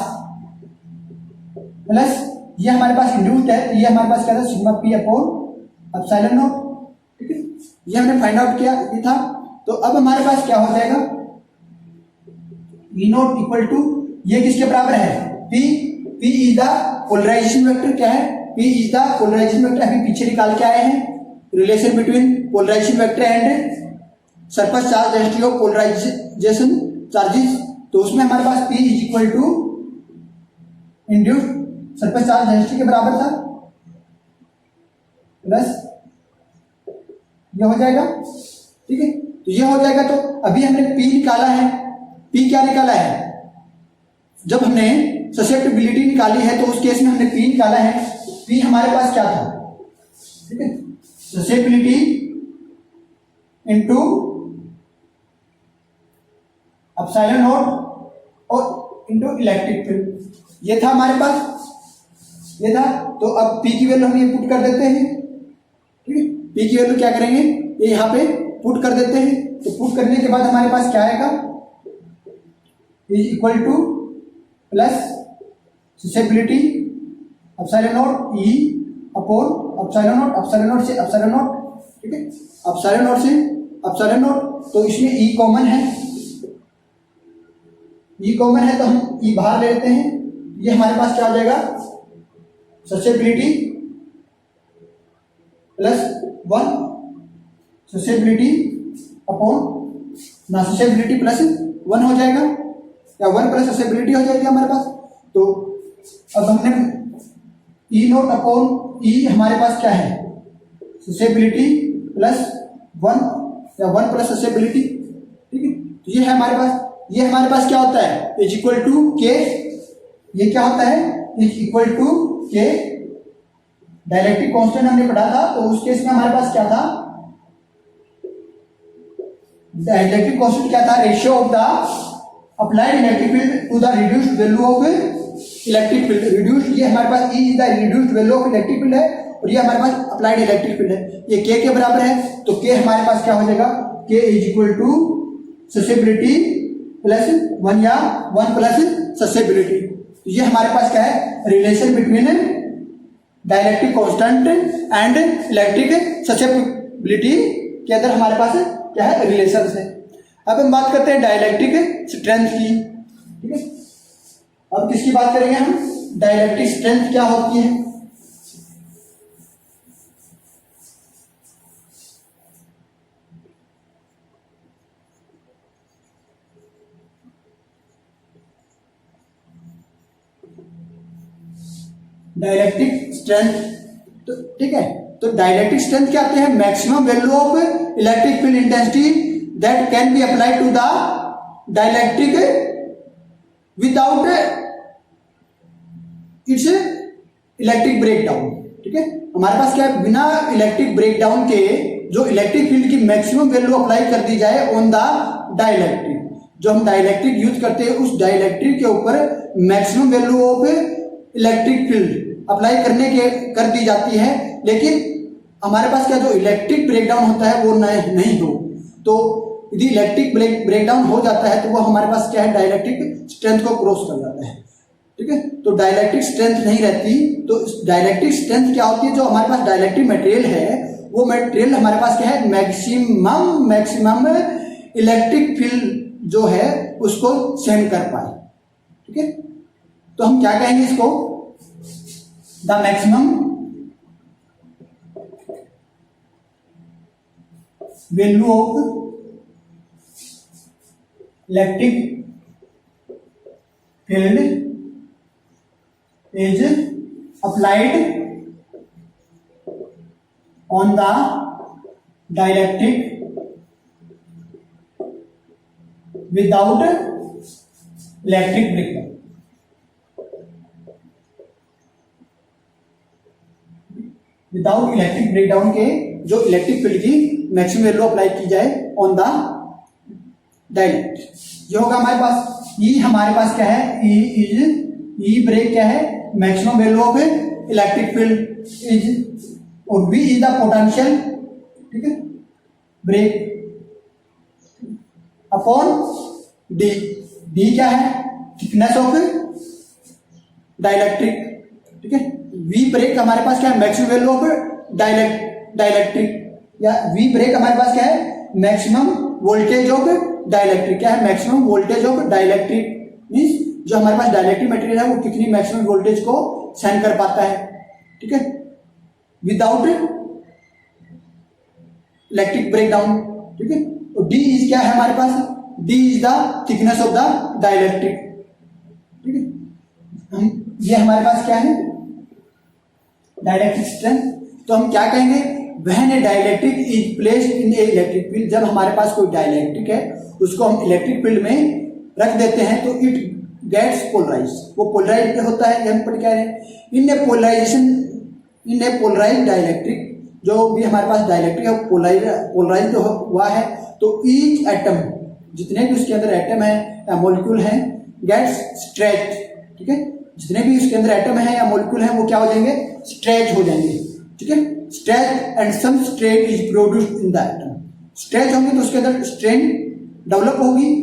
S1: प्लस ये हमारे पास इंड्यूस्ड है, तो ये हमारे पास क्या था, sigma P upon epsilon not, ठीक है, ये हमने फाइंड आउट किया, ये था। तो अब हमारे पास क्या हो जाएगा, ई नॉट इक्वल टू, ये किसके बराबर है, P, P is the polarisation vector, क्या है, P is the polarisation vector, अभी पीछे निकाल के आए हैं relation between polarisation vector and surface charge density of polarisation charges. तो उसमें हमारे पास P is equal to induced surface charge density के बराबर था, प्लस ये हो जाएगा, ठीक है, तो ये हो जाएगा। तो अभी हमने P निकाला है, P क्या निकाला है, जब हमने ससेप्टिबिलिटी निकाली है तो उस केस में हमने P निकाला है, P हमारे पास क्या था, ठीक है, ससेप्टिबिलिटी इनटू एप्सिलॉन नॉट और इनटू इलेक्ट्रिक फील्ड, ये था हमारे पास, ये था। तो अब P की वैल्यू हम ये पुट कर देते हैं, ठीक है, P की वैल्यू क्या करेंगे, ये यहाँ पे पुट कर देते हैं। तो पुट करने के बाद हमारे पास क्या आएगा, is equal two plus susceptibility epsilon not E upon epsilon naught से एप्सिलॉन नॉट, ठीक है, एप्सिलॉन नॉट से एप्सिलॉन नॉट। तो इसमें ई कॉमन है, ई कॉमन है तो हम ई बाहर ले लेते हैं, ये हमारे पास क्या हो जाएगा, ससेप्टिबिलिटी प्लस 1 ससेप्टिबिलिटी अपॉन ना ससेप्टिबिलिटी प्लस 1 हो जाएगा, या 1 प्लस ससेप्टिबिलिटी हो जाएगी हमारे पास। तो अब हमने ई नोट अपॉन ई हमारे पास क्या है, ससेप्टिबिलिटी प्लस 1 या 1 प्लस ससेप्टिबिलिटी, ठीक है। तो ये है हमारे पास, ये हमारे पास क्या होता है, इज इक्वल टू के, ये क्या होता है, इज इक्वल टू के, डायरेक्ट्रिक कांस्टेंट हमने पढ़ा था। तो उस केस में हमारे पास क्या था, डायरेक्ट्रिक कांस्टेंट क्या था, ratio of the applied electric field to the reduced value of electric field. Reduced, ये हमारे पास E is the reduced value of electric field है, और ये हमारे पास अप्लाइड इलेक्ट्रिक फील्ड है, ये के बराबर है। तो के हमारे पास क्या हो जाएगा, K is equal to susceptibility plus 1 या 1 प्लस ससेप्टिबिलिटी। तो ये हमारे पास क्या है, relation between dielectric constant and electric susceptibility के अंदर हमारे पास क्या है, रिलेशन है। अब हम बात करते हैं डाइलेक्ट्रिक स्ट्रेंथ की, ठीक है। अब किसकी बात करेंगे हम, डाइलेक्ट्रिक स्ट्रेंथ क्या होती है। डाइलेक्ट्रिक स्ट्रेंथ, तो ठीक है, तो डाइलेक्ट्रिक स्ट्रेंथ क्या आते हैं, maximum value of electric field intensity that can be applied to the dielectric without its electric breakdown, ठीक है। हमारे पास क्या है, बिना इलेक्ट्रिक ब्रेकडाउन के जो इलेक्ट्रिक फील्ड की मैक्सिमम वैल्यू अप्लाई कर दी जाए ऑन द डाइलेक्ट्रिक, जो हम डाइलेक्ट्रिक यूज करते हैं उस डाइलेक्ट्रिक के ऊपर maximum value of electric field apply करने के कर दी जाती है, लेकिन हमारे पास क्या, जो इलेक्ट्रिक ब्रेकडाउन होता है वो नहीं हो। तो यदि इलेक्ट्रिक ब्रेकडाउन हो जाता है तो वो हमारे पास क्या है, डाइलेक्ट्रिक स्ट्रेंथ को क्रॉस कर जाता है, ठीक है। तो डाइलेक्ट्रिक स्ट्रेंथ नहीं रहती। तो डाइलेक्ट्रिक स्ट्रेंथ क्या होती है, जो हमारे पास डाइलेक्ट्रिक मटेरियल है वो मटेरियल हमारे पास क्या है, मैक्सिमम इलेक्ट्रिक फील्ड जो है उसको सेंड कर पाए, ठीक है। तो हम क्या कहेंगे इसको, the maximum value of electric field is applied on the dielectric without electric breakdown. Without electric breakdown के जो इलेक्ट्रिक फील्ड की मैक्सिमम वैल्यू अप्लाई की जाए ऑन द डाइलेक्ट्रिक, ये होगा हमारे पास। ई हमारे पास क्या है, ई ब्रेक क्या है, maximum value of electric field is, और बी इज द पोटेंशियल, ठीक है, ब्रेक अपॉन डी। डी क्या है, थिकनेस ऑफ डाइलेक्ट्रिक, ठीक है। वी ब्रेक हमारे पास क्या है, मैक्सिमम वैल्यू ऑफ डाइलेक्ट्रिक, या वी ब्रेक हमारे पास क्या है, मैक्सिमम वोल्टेज ऑफ डाइलेक्ट्रिक। क्या है, maximum voltage of dielectric means जो हमारे पास डाइलेक्ट्रिक मटेरियल है वो कितनी मैक्सिमम वोल्टेज को सहन कर पाता है, ठीक है, विदाउट इलेक्ट्रिक ब्रेकडाउन, ठीक है। तो डी इज क्या है हमारे पास, D is the thickness of the dielectric, ठीक है। ये हमारे पास क्या है, डाइलेक्ट्रिक स्ट्रेंथ। तो हम क्या कहेंगे, when A dielectric is placed in A electric field, जब हमारे पास कोई डाइलेक्ट्रिक है उसको हम इलेक्ट्रिक फील्ड में रख देते हैं तो इट गेट्स पोलराइज, वो पोलराइज होता है। हम पढ़ क्या रहे हैं, इन ए पोलराइजेशन, इन ए पोलराइज डाइलेक्ट्रिक, जो भी हमारे पास डाइलेक्ट्रिक है पोलराइज जो हुआ है, तो ईच एटम, जितने भी उसके अंदर एटम है या मॉलिक्यूल है, गेट्स स्ट्रेच, ठीक है, जितने भी उसके अंदर एटम है या मॉलिक्यूल है वो क्या हो जाएंगे, स्ट्रेच हो जाएंगे, ठीक है। Stretch and some strain is produced in the atom, stretch होंगे तो उसके अंदर स्ट्रेन डेवलप होगी,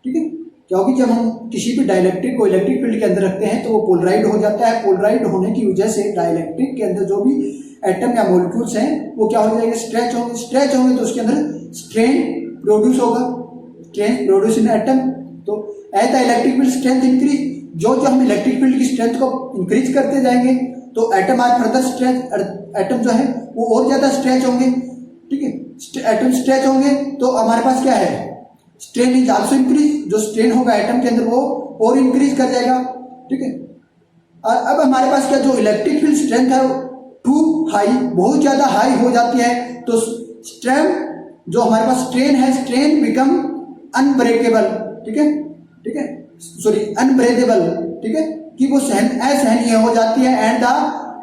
S1: ठीक है, क्योंकि जब हम किसी भी डाइलेक्ट्रिक को इलेक्ट्रिक फील्ड के अंदर रखते हैं तो वो पोलराइड हो जाता है। पोलराइड होने की वजह से डाइलेक्ट्रिक के अंदर जो भी एटम या मॉलिक्यूल्स हैं वो क्या हो जाएंगे, स्ट्रेच होंगे। स्ट्रेच होंगे तो उसके अंदर स्ट्रेन प्रोड्यूस होगा, स्ट्रेन प्रोड्यूस इन एटम। तो as the electric field strength increase, जो जो हम इलेक्ट्रिक फील्ड की स्ट्रेंथ को इंक्रीज करते जाएंगे तो atom are further stretch, atom जो है वो और ज्यादा स्ट्रेच होंगे, ठीक है। एटम स्ट्रेच होंगे तो हमारे पास क्या है, स्ट्रेन इज आल्सो इंक्रीज, जो स्ट्रेन होगा एटम के अंदर वो और इंक्रीज कर जाएगा, ठीक है। और अब हमारे पास क्या, जो इलेक्ट्रिक फील्ड स्ट्रेंथ है टू हाई, बहुत ज्यादा हाई हो जाती है तो स्ट्रेन, जो हमारे पास स्ट्रेन है, स्ट्रेन बिकम अनब्रेकेबल, ठीक है, ठीक है, सॉरी अनब्रेकेबल, ठीक है, कि वो असहनीय हो जाती है। And the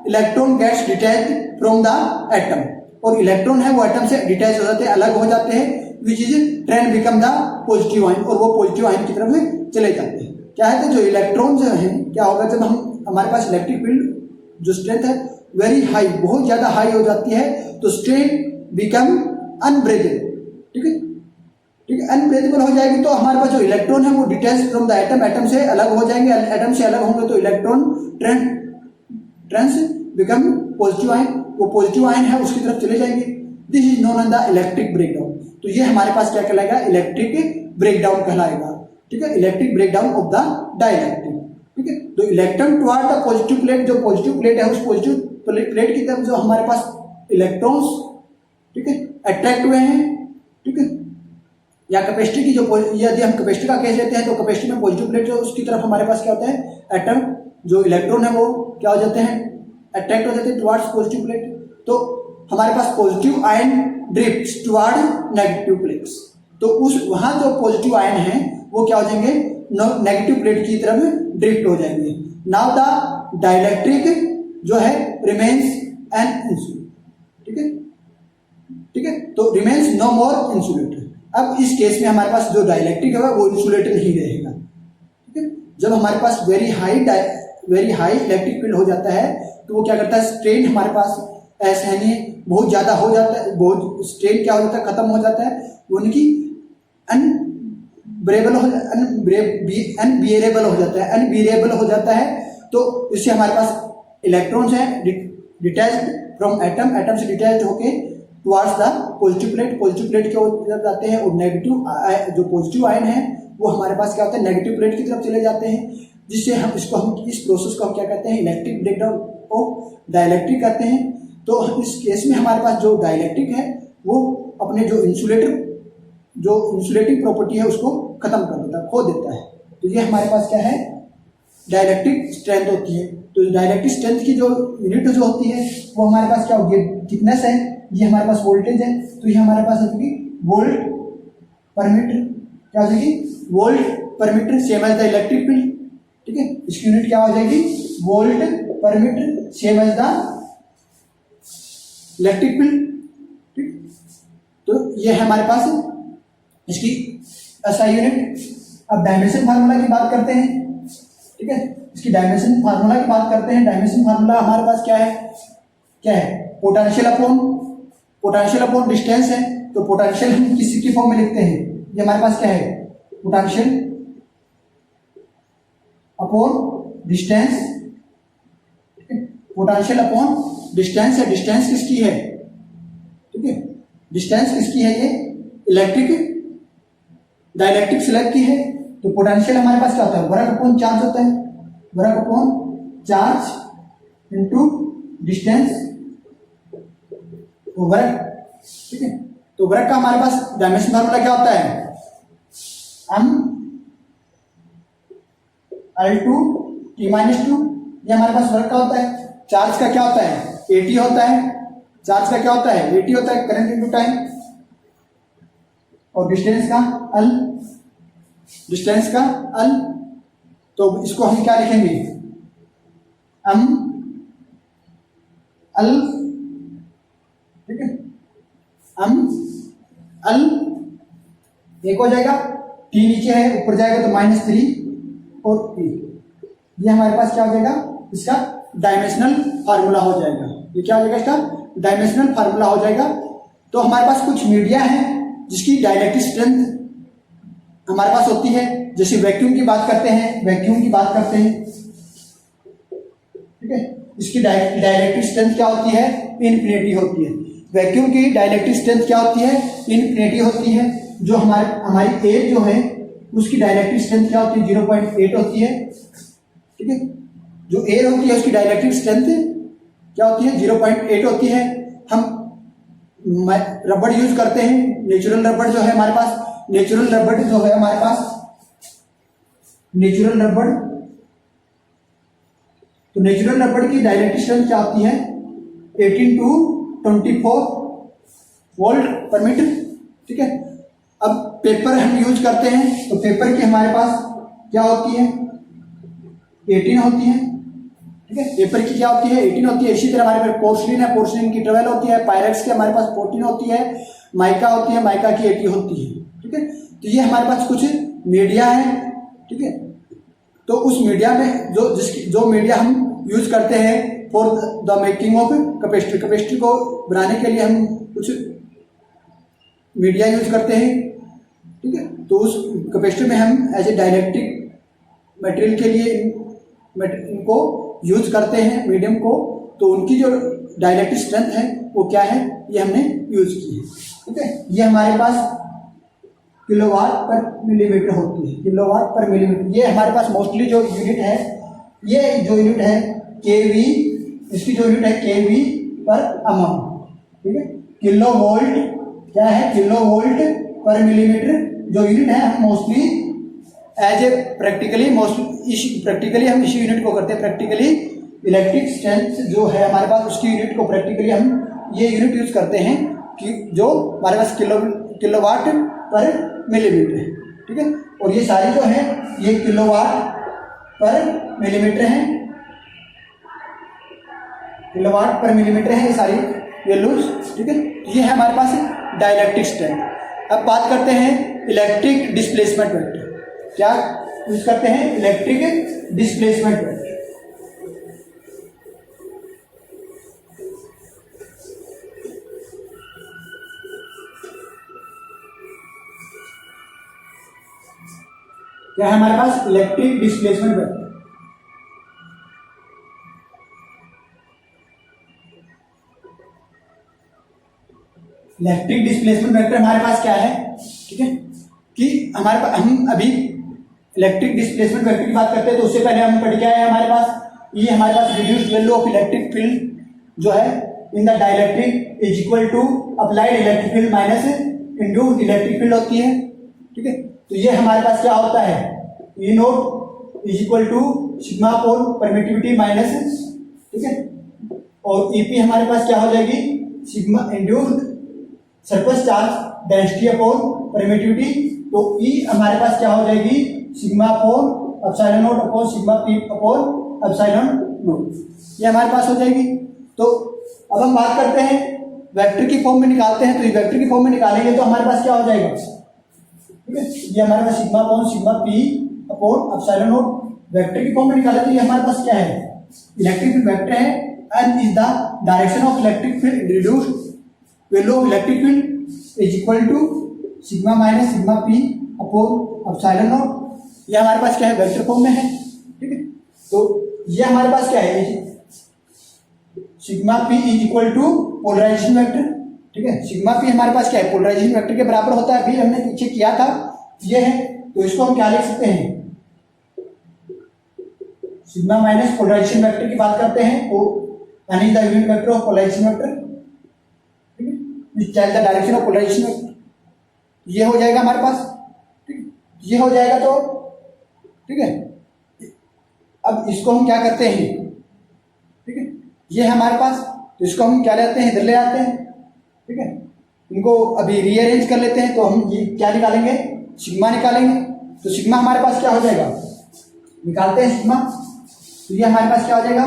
S1: electron gets detached from the atom, और इलेक्ट्रॉन है वो एटम से डिटैच हो जाते हैं, अलग हो जाते हैं, which is train become the positive ion, और वो पॉजिटिव आयन की तरफ चले जाते हैं। क्या है, तो जो इलेक्ट्रॉन जो है क्या होगा, जब हम हमारे पास इलेक्ट्रिक फील्ड जो स्ट्रेंथ है वेरी हाई, बहुत ज्यादा हाई हो जाती है तो स्ट्रेन बिकम अनब्रेकेबल, ठीक है, ठीक है, अनब्रेकेबल हो जाएगी तो हमारे पास जो इलेक्ट्रॉन है वो detach from the atom, atom से अलग हो जाएंगे, एटम से अलग होंगे तो electron trans become positive ion, वो पॉजिटिव आयन है उसकी तरफ चले जाएंगे। This is known as the electric breakdown. तो ये हमारे पास क्या कहलाएगा, इलेक्ट्रिक ब्रेकडाउन कहलाएगा, ठीक है, electric breakdown of the dielectric, ठीक है। तो electron toward the positive plate, जो पॉजिटिव प्लेट है उस पॉजिटिव प्लेट की तरफ जो हमारे पास इलेक्ट्रॉन्स, ठीक है, अट्रैक्ट हुए हैं, ठीक है, या कैपेसिटी की जो, यदि हम कैपेसिटी का केस लेते हैं तो कैपेसिटी में पॉजिटिव प्लेट जो उसकी तरफ हमारे पास क्या होता है, एटम जो इलेक्ट्रॉन है वो क्या हो जाते हैं, अट्रैक्ट हो जाते हैं टुवर्ड्स पॉजिटिव प्लेट। तो हमारे पास positive ion drifts toward negative plates, तो उस वहां जो पॉजिटिव आयन है वो क्या हो जाएंगे, नेगेटिव प्लेट की तरफ ड्रिफ्ट हो जाएंगे। नाउ द डाइलेक्ट्रिक जो है रिमेन्स एन इंसुलेटर, ठीक है, ठीक है, तो रिमेन्स नो मोर इंसुलेटर। अब इस केस में हमारे पास जो डाइलेक्ट्रिक है वो इंसुलेटर नहीं रहेगा, ठीक है। जब हमारे पास वेरी हाई इलेक्ट्रिक फील्ड हो जाता है तो वो क्या करता है, स्ट्रेन हमारे पास असहनीय बहुत ज्यादा हो जाता है, बहुत स्ट्रेन क्या हो जाता है, खत्म हो जाता है, उनकी अनबियरेबल हो जाता है, अनबियरेबल हो जाता है। तो इससे हमारे पास इलेक्ट्रॉन्स हैं डिटैच्ड फ्रॉम एटम, एटम से डिटैच्ड होके टुवर्ड्स द पॉजिटिव प्लेट की ओर जाते हैं, और नेगेटिव जो पॉजिटिव आयन है वो हमारे पास क्या होता है, नेगेटिव प्लेट की तरफ चले जाते हैं, जिससे हम इस प्रोसेस को हम क्या कहते हैं, इलेक्ट्रिक ब्रेकडाउन ऑफ डाइलेक्ट्रिक कहते हैं। तो इस केस में हमारे पास जो डाइलेक्ट्रिक है वो अपने जो इंसुलेटिंग प्रॉपर्टी है उसको खत्म कर देता है, खो देता है। तो ये हमारे पास क्या है, डाइलेक्ट्रिक स्ट्रेंथ होती है। तो डाइलेक्ट्रिक स्ट्रेंथ की जो यूनिट जो होती है वो हमारे पास क्या होगी, थिकनेस है, ये हमारे पास वोल्टेज है, तो ये हमारे पास होगी वोल्ट पर मीटर, क्या हो जाएगी, volt per metre, same as the electric field, ठीक है। इसकी यूनिट क्या हो जाएगी, volt per metre, same as the electric field, ठीक। तो ये है हमारे पास इसकी एसआई यूनिट। अब डायमेंशन फार्मूला की बात करते हैं, ठीक है, इसकी डायमेंशन फार्मूला की बात करते हैं। डायमेंशन फार्मूला हमारे पास क्या है, पोटेंशियल अपॉन डिस्टेंस है। तो पोटेंशियल हम किसी फॉर्म में लिखते हैं, ये हमारे पास क्या है, potential upon distance, potential upon distance है, डिस्टेंस किसकी है, ठीक है, डिस्टेंस किसकी है, ये इलेक्ट्रिक डाइलेक्ट्रिक स्लैब की है। तो पोटेंशियल हमारे पास क्या होता है, वर्क अपॉन चार्ज होता है, work upon charge into distance तो वर्क, ठीक है। तो वर्क का हमारे पास डायमेंशन फार्मूला क्या होता है, m L2 T-2, ये हमारे पास वर्क का होता है। चार्ज का क्या होता है, AT होता है, चार्ज का क्या होता है, AT होता है, करंट इनटू टाइम। और डिस्टेंस का L, डिस्टेंस का L, तो इसको हम क्या लिखेंगे, m L, ठीक है, m L एक हो जाएगा, T नीचे है, ऊपर जाएगा तो -3 और P, ये हमारे पास क्या हो जाएगा, इसका डायमेंशनल फार्मूला हो जाएगा। ये क्या हो जाएगा, इसका डायमेंशनल फार्मूला हो जाएगा। तो हमारे पास कुछ मीडिया है जिसकी डाइलेक्ट्रिक स्ट्रेंथ हमारे पास होती है, जैसे वैक्यूम की बात करते हैं, वैक्यूम की बात करते हैं, ठीक है, इसकी डाइलेक्ट्रिक स्ट्रेंथ क्या होती है, इनफिनिटी होती है। वैक्यूम की डाइलेक्ट्रिक स्ट्रेंथ क्या होती है, इनफिनिटी होती है। जो हमारी एयर जो है उसकी डाइलेक्ट्रिक स्ट्रेंथ क्या होती है, 0.8 होती है, ठीक है। जो एयर होती है उसकी डाइलेक्ट्रिक स्ट्रेंथ क्या होती है, 0.8 होती है। हम रबड़ यूज करते हैं, नेचुरल रबड़ जो है हमारे पास, नेचुरल रबड़ जो है हमारे पास, नेचुरल रबड़, तो नेचुरल रबड़ की डाइलेक्ट्रिक स्ट्रेंथ क्या होती है, 18 to 24 वोल्ट पर मीटर, ठीक है। अब पेपर हम यूज करते हैं तो पेपर की हमारे पास क्या होती है, 18 होती है, ठीक है। पेपर की क्या होती है, 18 होती है। इसी तरह हमारे पास पोर्सलिन है, पोर्सलिन की 12 होती है। पायरेक्स की हमारे पास 14 होती है। माइका होती है, माइका की 80 होती है, ठीक है। तो ये हमारे पास कुछ मीडिया है, ठीक है। तो उस मीडिया में जो मीडिया हम यूज करते हैं for the making of capacitor, capacitor को बनाने के लिए हम कुछ मीडिया यूज करते हैं, ठीक है। तो उस कैपेसिटर में हम एज ए डाइलेक्ट्रिक मटेरियल के लिए इनको यूज करते हैं मीडियम को, तो उनकी जो डाइलेक्ट्रिक स्ट्रेंथ है वो क्या है, ये हमने यूज की है, ठीक है। ये हमारे पास किलोवाट पर मिलीमीटर होती है, किलोवाट पर मिलीमीटर। ये हमारे पास मोस्टली जो यूनिट है, ये जो यूनिट है केवी, इसकी जो यूनिट है केवी पर एमएम, ठीक है। किलो वोल्ट क्या है, किलो वोल्ट पर मिलीमीटर जो यूनिट है, हम mostly as a practically practically हम इसी यूनिट को करते हैं। प्रैक्टिकली इलेक्ट्रिक स्ट्रेंथ जो है हमारे पास, उसकी यूनिट को प्रैक्टिकली हम ये यूनिट यूज करते हैं कि जो हमारे पास किलोवाट पर मिलीमीटर है, ठीक है। और ये सारी जो है ये किलोवाट पर मिलीमीटर है, किलोवाट पर मिलीमीटर है ये सारी वैल्यूज, ठीक है। ये है हमारे पास डाइलेक्ट्रिक स्ट्रेंथ। अब बात करते हैं इलेक्ट्रिक डिस्प्लेसमेंट वेक्टर। क्या यूज करते हैं, इलेक्ट्रिक डिस्प्लेसमेंट वेक्टर। क्या है हमारे पास, electric displacement vector. Electric displacement vector हमारे पास क्या है, ठीक है, कि हमारे पास हम अभी इलेक्ट्रिक डिस्प्लेसमेंट वेक्टर की बात करते हैं तो उससे पहले हम पढ़ के आए हैं हमारे पास, ये हमारे पास reduced value of electric field जो है in the dielectric is equal to applied electric field minus induced electric field होती है, ठीक है। तो ये हमारे पास क्या होता है, E naught is equal to sigma upon permittivity minus, ठीक है। और ईपी हमारे पास क्या हो जाएगी, sigma induced surface charge density upon permittivity. तो ई हमारे पास क्या हो जाएगी, sigma upon epsilon naught upon sigma P upon epsilon naught, ये हमारे पास हो जाएगी। तो अब हम बात करते हैं वेक्टर की फॉर्म में निकालते हैं, तो ये वेक्टर की फॉर्म में निकालेंगे तो हमारे पास क्या हो जाएगा, ठीक है। ये हमारे पास sigma upon sigma P upon epsilon naught vector की फॉर्म में निकाले तो ये हमारे पास क्या है, इलेक्ट्रिक फील्ड वेक्टर है and is the direction of electric field reduced value of electric field is equal to sigma minus sigma P upon epsilon naught. ये हमारे पास क्या है, वेक्टर फॉर्म में है, ठीक है। तो ये हमारे पास क्या है, sigma P is equal to polarisation vector, ठीक है। सिग्मा पी हमारे पास क्या है, पोलराइजेशन वेक्टर के बराबर होता है, अभी हमने पीछे किया था ये है, तो इसको हम क्या लिख सकते हैं, सिग्मा माइनस पोलराइजेशन वेक्टर की बात करते हैं तो यानी the unit vector of polarisation vector, ठीक है, which tell the direction of polarisation vector, ये हो जाएगा हमारे पास, ठीक है, ये हो जाएगा तो ठीक है। अब इसको हम क्या करते हैं, ठीक है, ये है हमारे पास, तो इसको हम क्या लेते हैं, इधर ले आते हैं, ठीक है। इनको अभी रीअरेंज कर लेते हैं, तो हम ये क्या निकालेंगे, सिग्मा निकालेंगे, तो सिग्मा हमारे पास क्या हो जाएगा, निकालते हैं सिग्मा, तो ये हमारे पास क्या हो जाएगा,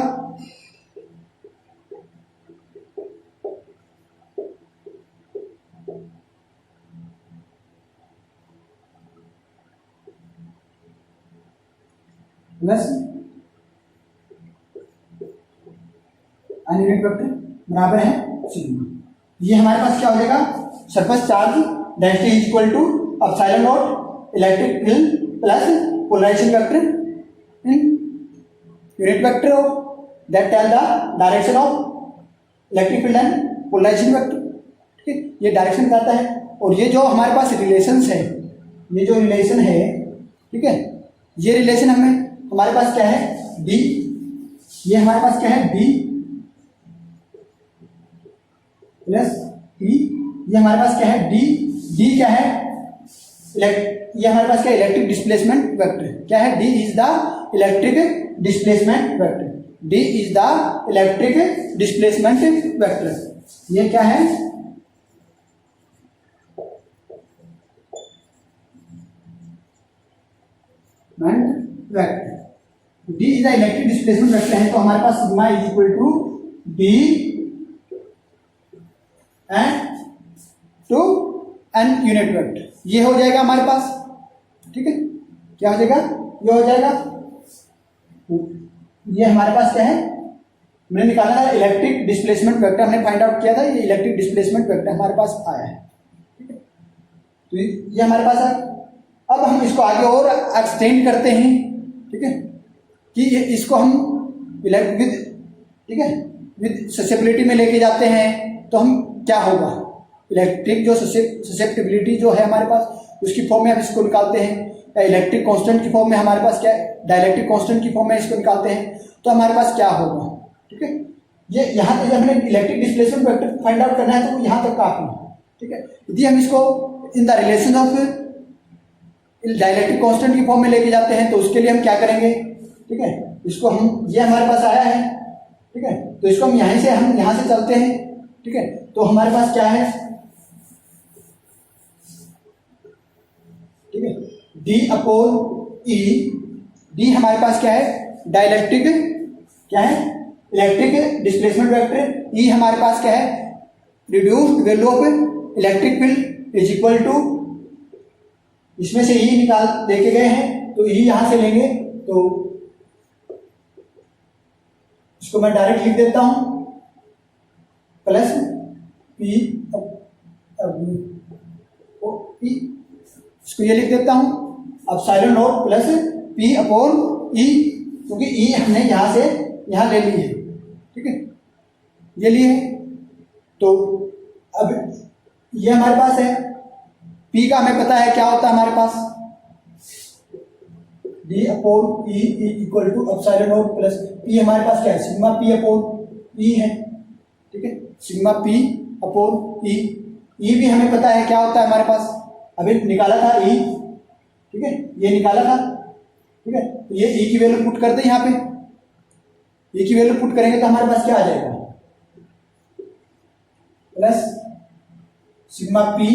S1: प्लस यूनिट वेक्टर बराबर है सिग्मा, ये हमारे पास क्या हो जाएगा, surface charge density is equal to epsilon naught electric field plus polarisation vector in unit vector of that tell the direction of electric field and polarisation vector, ठीक है, ये डायरेक्शन बताता है। और ये जो हमारे पास रिलेशंस है, ये जो रिलेशन है, ठीक है, ये रिलेशन हमें हमारे पास क्या है डी, ये हमारे पास क्या है डी प्लस पी, ये हमारे पास क्या है डी, डी क्या है ये हमारे पास क्या है इलेक्ट्रिक डिस्प्लेसमेंट वेक्टर, क्या है D is the electric displacement vector, D is the electric displacement vector, ये क्या है vector, D is the electric displacement vector है, तो हमारे पास sigma is equal to D and two N unit vector, ये हो जाएगा हमारे पास, ठीक है, क्या हो जाएगा, ये हो जाएगा, ये हमारे पास क्या है, मैंने निकाला था इलेक्ट्रिक डिस्प्लेसमेंट वेक्टर, हमने फाइंड आउट किया था, ये इलेक्ट्रिक डिस्प्लेसमेंट वेक्टर हमारे पास आया है, ठीक है, तो ये हमारे पास है। अब हम इसको आगे और एक्सटेंड करते हैं, ठीक है, कि इसको हम विद, ठीक है, विद ससेप्टिबिलिटी में लेके जाते हैं, तो हम क्या होगा, इलेक्ट्रिक जो ससेप्टिबिलिटी जो है हमारे पास उसकी फॉर्म में हम इसको निकालते हैं, या इलेक्ट्रिक कांस्टेंट की फॉर्म में हमारे पास क्या है, डाइलेक्ट्रिक कांस्टेंट की फॉर्म में इसको निकालते हैं, तो हमारे पास क्या होगा, ठीक है, ये यहाँ तक हमने electric displacement vector find out करना है, तो यहाँ तक काफी है, ठीक है। यदि हम इसको in the relation of dielectric constant की फॉर्म में लेके जाते हैं, तो उसके लिए हम क्या करेंगे, ठीक है, इसको हम, ये हमारे पास आया है, ठीक है, तो इसको हम यहाँ से चलते हैं, ठीक है, तो हमारे पास क्या है, ठीक है, डी अपॉन ई, डी हमारे पास क्या है डाइलेक्ट्रिक, क्या है इलेक्ट्रिक डिस्प्लेसमेंट वेक्टर, ई हमारे पास क्या है reduced value of electric field is equal to, इसमें से ई निकाल देके गए हैं, तो ई यहां से लेंगे, तो इसको मैं डायरेक्ट लिख देता हूं, प्लस पी इसको ये लिख देता हूं epsilon naught plus P upon E, क्योंकि ई हमने यहां से यहां ले ली है, ठीक है, ये लिए, तो अब ये हमारे पास है, पी का हमें पता है क्या होता है हमारे पास, D upon E equal to epsilon naught plus P, हमारे पास क्या है सिग्मा पी अपॉन ई है, ठीक है, सिग्मा पी अपॉन ई, ई भी हमें पता है क्या होता है हमारे पास, अभी निकाला था ई, ठीक है, ये निकाला था, ठीक है, तो ये ई की वैल्यू पुट कर दे, यहाँ पे ई की वैल्यू पुट करेंगे तो हमारे पास क्या आ जाएगा, plus sigma P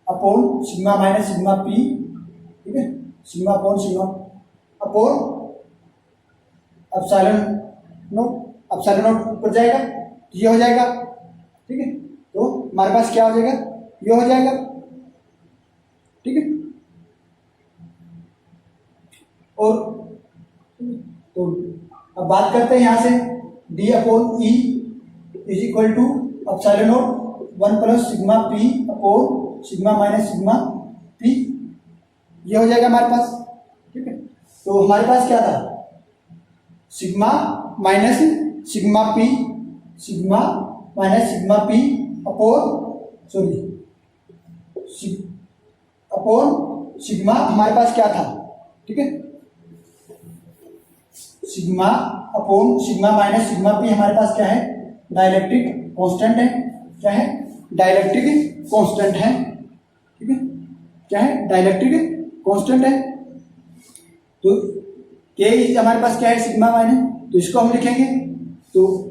S1: upon sigma minus sigma P, ठीक है, sigma upon sigma upon epsilon not ऊपर जाएगा, तो ये हो जाएगा, ठीक है, तो हमारे पास क्या हो जाएगा, ये हो जाएगा, ठीक है, और तो अब बात करते हैं यहां से, D upon E is equal to epsilon naught 1 plus sigma P upon sigma minus sigma P, ये हो जाएगा हमारे पास, ठीक है, तो हमारे पास क्या था sigma minus sigma P, sigma minus sigma P upon upon sigma हमारे पास क्या था, ठीक है, sigma upon sigma minus sigma p हमारे पास क्या है, डाइलेक्ट्रिक कांस्टेंट है, क्या है, डाइलेक्ट्रिक कांस्टेंट है, ठीक है, क्या है, डाइलेक्ट्रिक कांस्टेंट है। तो के हमारे पास क्या है, सिग्मा माइनस, तो इसको हम लिखेंगे, तो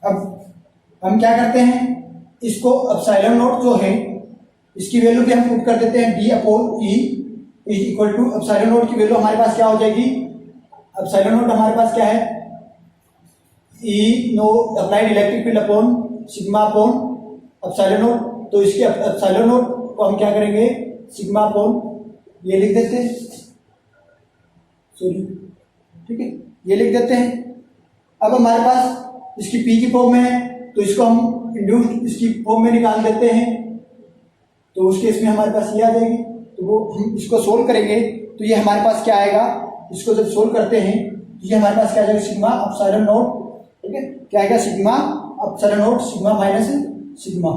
S1: अब हम क्या करते हैं, इसको एप्सिलॉन नॉट जो है इसकी वैल्यू भी हम पुट कर देते हैं, D upon E is equal to epsilon naught की वैल्यू हमारे पास क्या हो जाएगी, एप्सिलॉन नॉट हमारे पास क्या है, E naught applied electric field upon sigma upon epsilon naught. तो इसके एप्सिलॉन नॉट को हम क्या करेंगे, सिग्मा अपॉन ये लिख देते हैं, सॉरी, ठीक है, ये लिख देते हैं। अब हमारे पास इसकी पी की फॉर्म में है, तो इसको हम इंड्यूस्ड इसकी फॉर्म में निकाल देते हैं, तो उस केस में हमारे पास ये आ जाएगी। तो वो हम इसको सोल्व करेंगे तो ये हमारे पास क्या आएगा, इसको जब सोल्व करते हैं तो ये हमारे पास क्या आ जाएगा, सिग्मा एप्सिलॉन नॉट, ठीक है, क्या आएगा, sigma epsilon not sigma minus sigma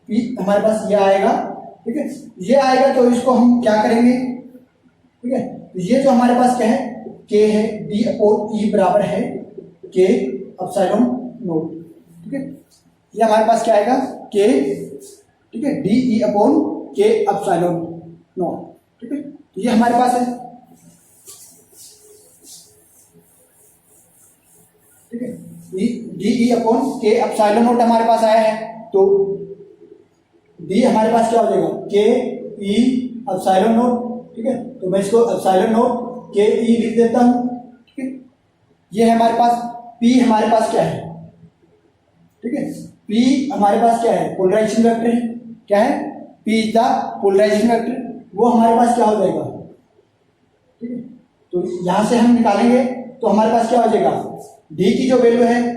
S1: p हमारे पास ये आएगा, ठीक है, ये आएगा। तो इसको हम क्या करेंगे, ठीक है, तो ये जो हमारे पास क्या है, के है, डी अपॉन ई बराबर है के एप्सिलॉन नॉट, ठीक है, ये हमारे पास क्या आएगा, के, ठीक है, डी ई अपॉन के एप्सिलॉन नॉट, ठीक है, तो ये हमारे पास है, ठीक है, डी ई अपॉन के एप्सिलॉन नॉट हमारे पास आया है। तो डी हमारे पास क्या हो जाएगा, के ई एप्सिलॉन नॉट, ठीक है, तो मैं इसको एप्सिलॉन नॉट के ई लिख देता हूं, ठीक है, ये है हमारे पास। पी हमारे पास क्या है, ठीक है, पी हमारे पास क्या है, पोलराइजेशन वेक्टर है, क्या है, P is the polarisation vector, वो हमारे पास क्या हो जाएगा, ठीक है, तो यहां से हम निकालेंगे तो हमारे पास क्या हो जाएगा, डी की जो वैल्यू है,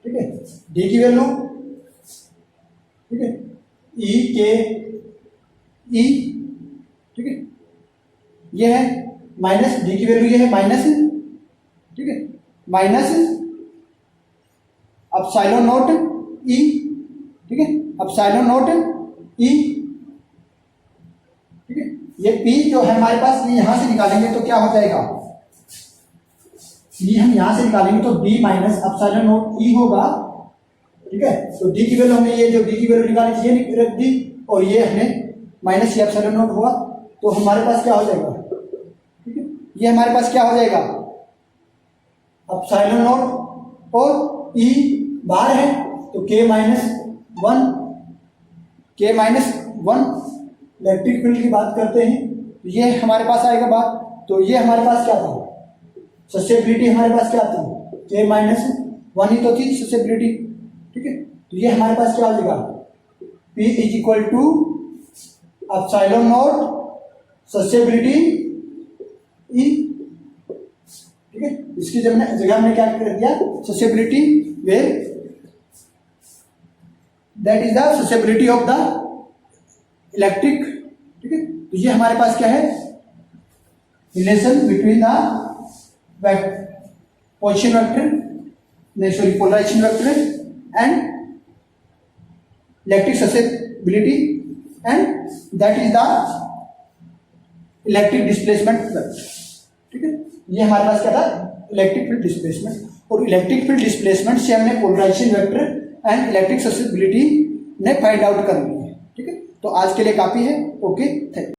S1: ठीक है, डी की वैल्यू, ठीक है, ई के ई, ठीक है, ये है माइनस, डी की वैल्यू ये है माइनस, ठीक है, माइनस एप्सिलॉन नॉट ई, ठीक है, एप्सिलॉन नॉट ई, ठीक है, ये पी जो है हमारे पास, ये यहां से निकालेंगे तो क्या हो जाएगा, पी हम यहां से निकालेंगे तो डी माइनस एप्सिलॉन नॉट ई होगा, ठीक है, तो डी की वैल्यू हमने ये जो डी की वैल्यू निकाली थी ये रख दी, और ये हमने माइनस ये एप्सिलॉन नॉट हुआ, तो हमारे पास क्या हो जाएगा, ठीक है, ये हमारे पास क्या हो जाएगा, एप्सिलॉन नॉट और ई बाहर है तो के माइनस वन, के माइनस वन, इलेक्ट्रिक फील्ड की बात करते हैं तो ये हमारे पास आएगा बात। तो ये हमारे पास क्या था, ससेबिलिटी हमारे पास क्या थी, के माइनस वन ही तो थी ससेबिलिटी, ठीक है, तो ये हमारे पास क्या हो जाएगा, P is equal to epsilon naught susceptibility E, ठीक है, इसकी जगह हमने क्या कर दिया, susceptibility where, that is the susceptibility of the electric, ठीक है, तो ये हमारे पास क्या है, relation between the position vector, नहीं sorry polarization vector and electric susceptibility, and that is the electric displacement vector, ठीक है, ये हमारे पास क्या था, इलेक्ट्रिक फील्ड डिस्प्लेसमेंट, और इलेक्ट्रिक फील्ड डिस्प्लेसमेंट से हमने polarisation vector and electric susceptibility ने फाइंड आउट कर ली है, ठीक है, तो आज के लिए काफी है, ओके, थैंक यू।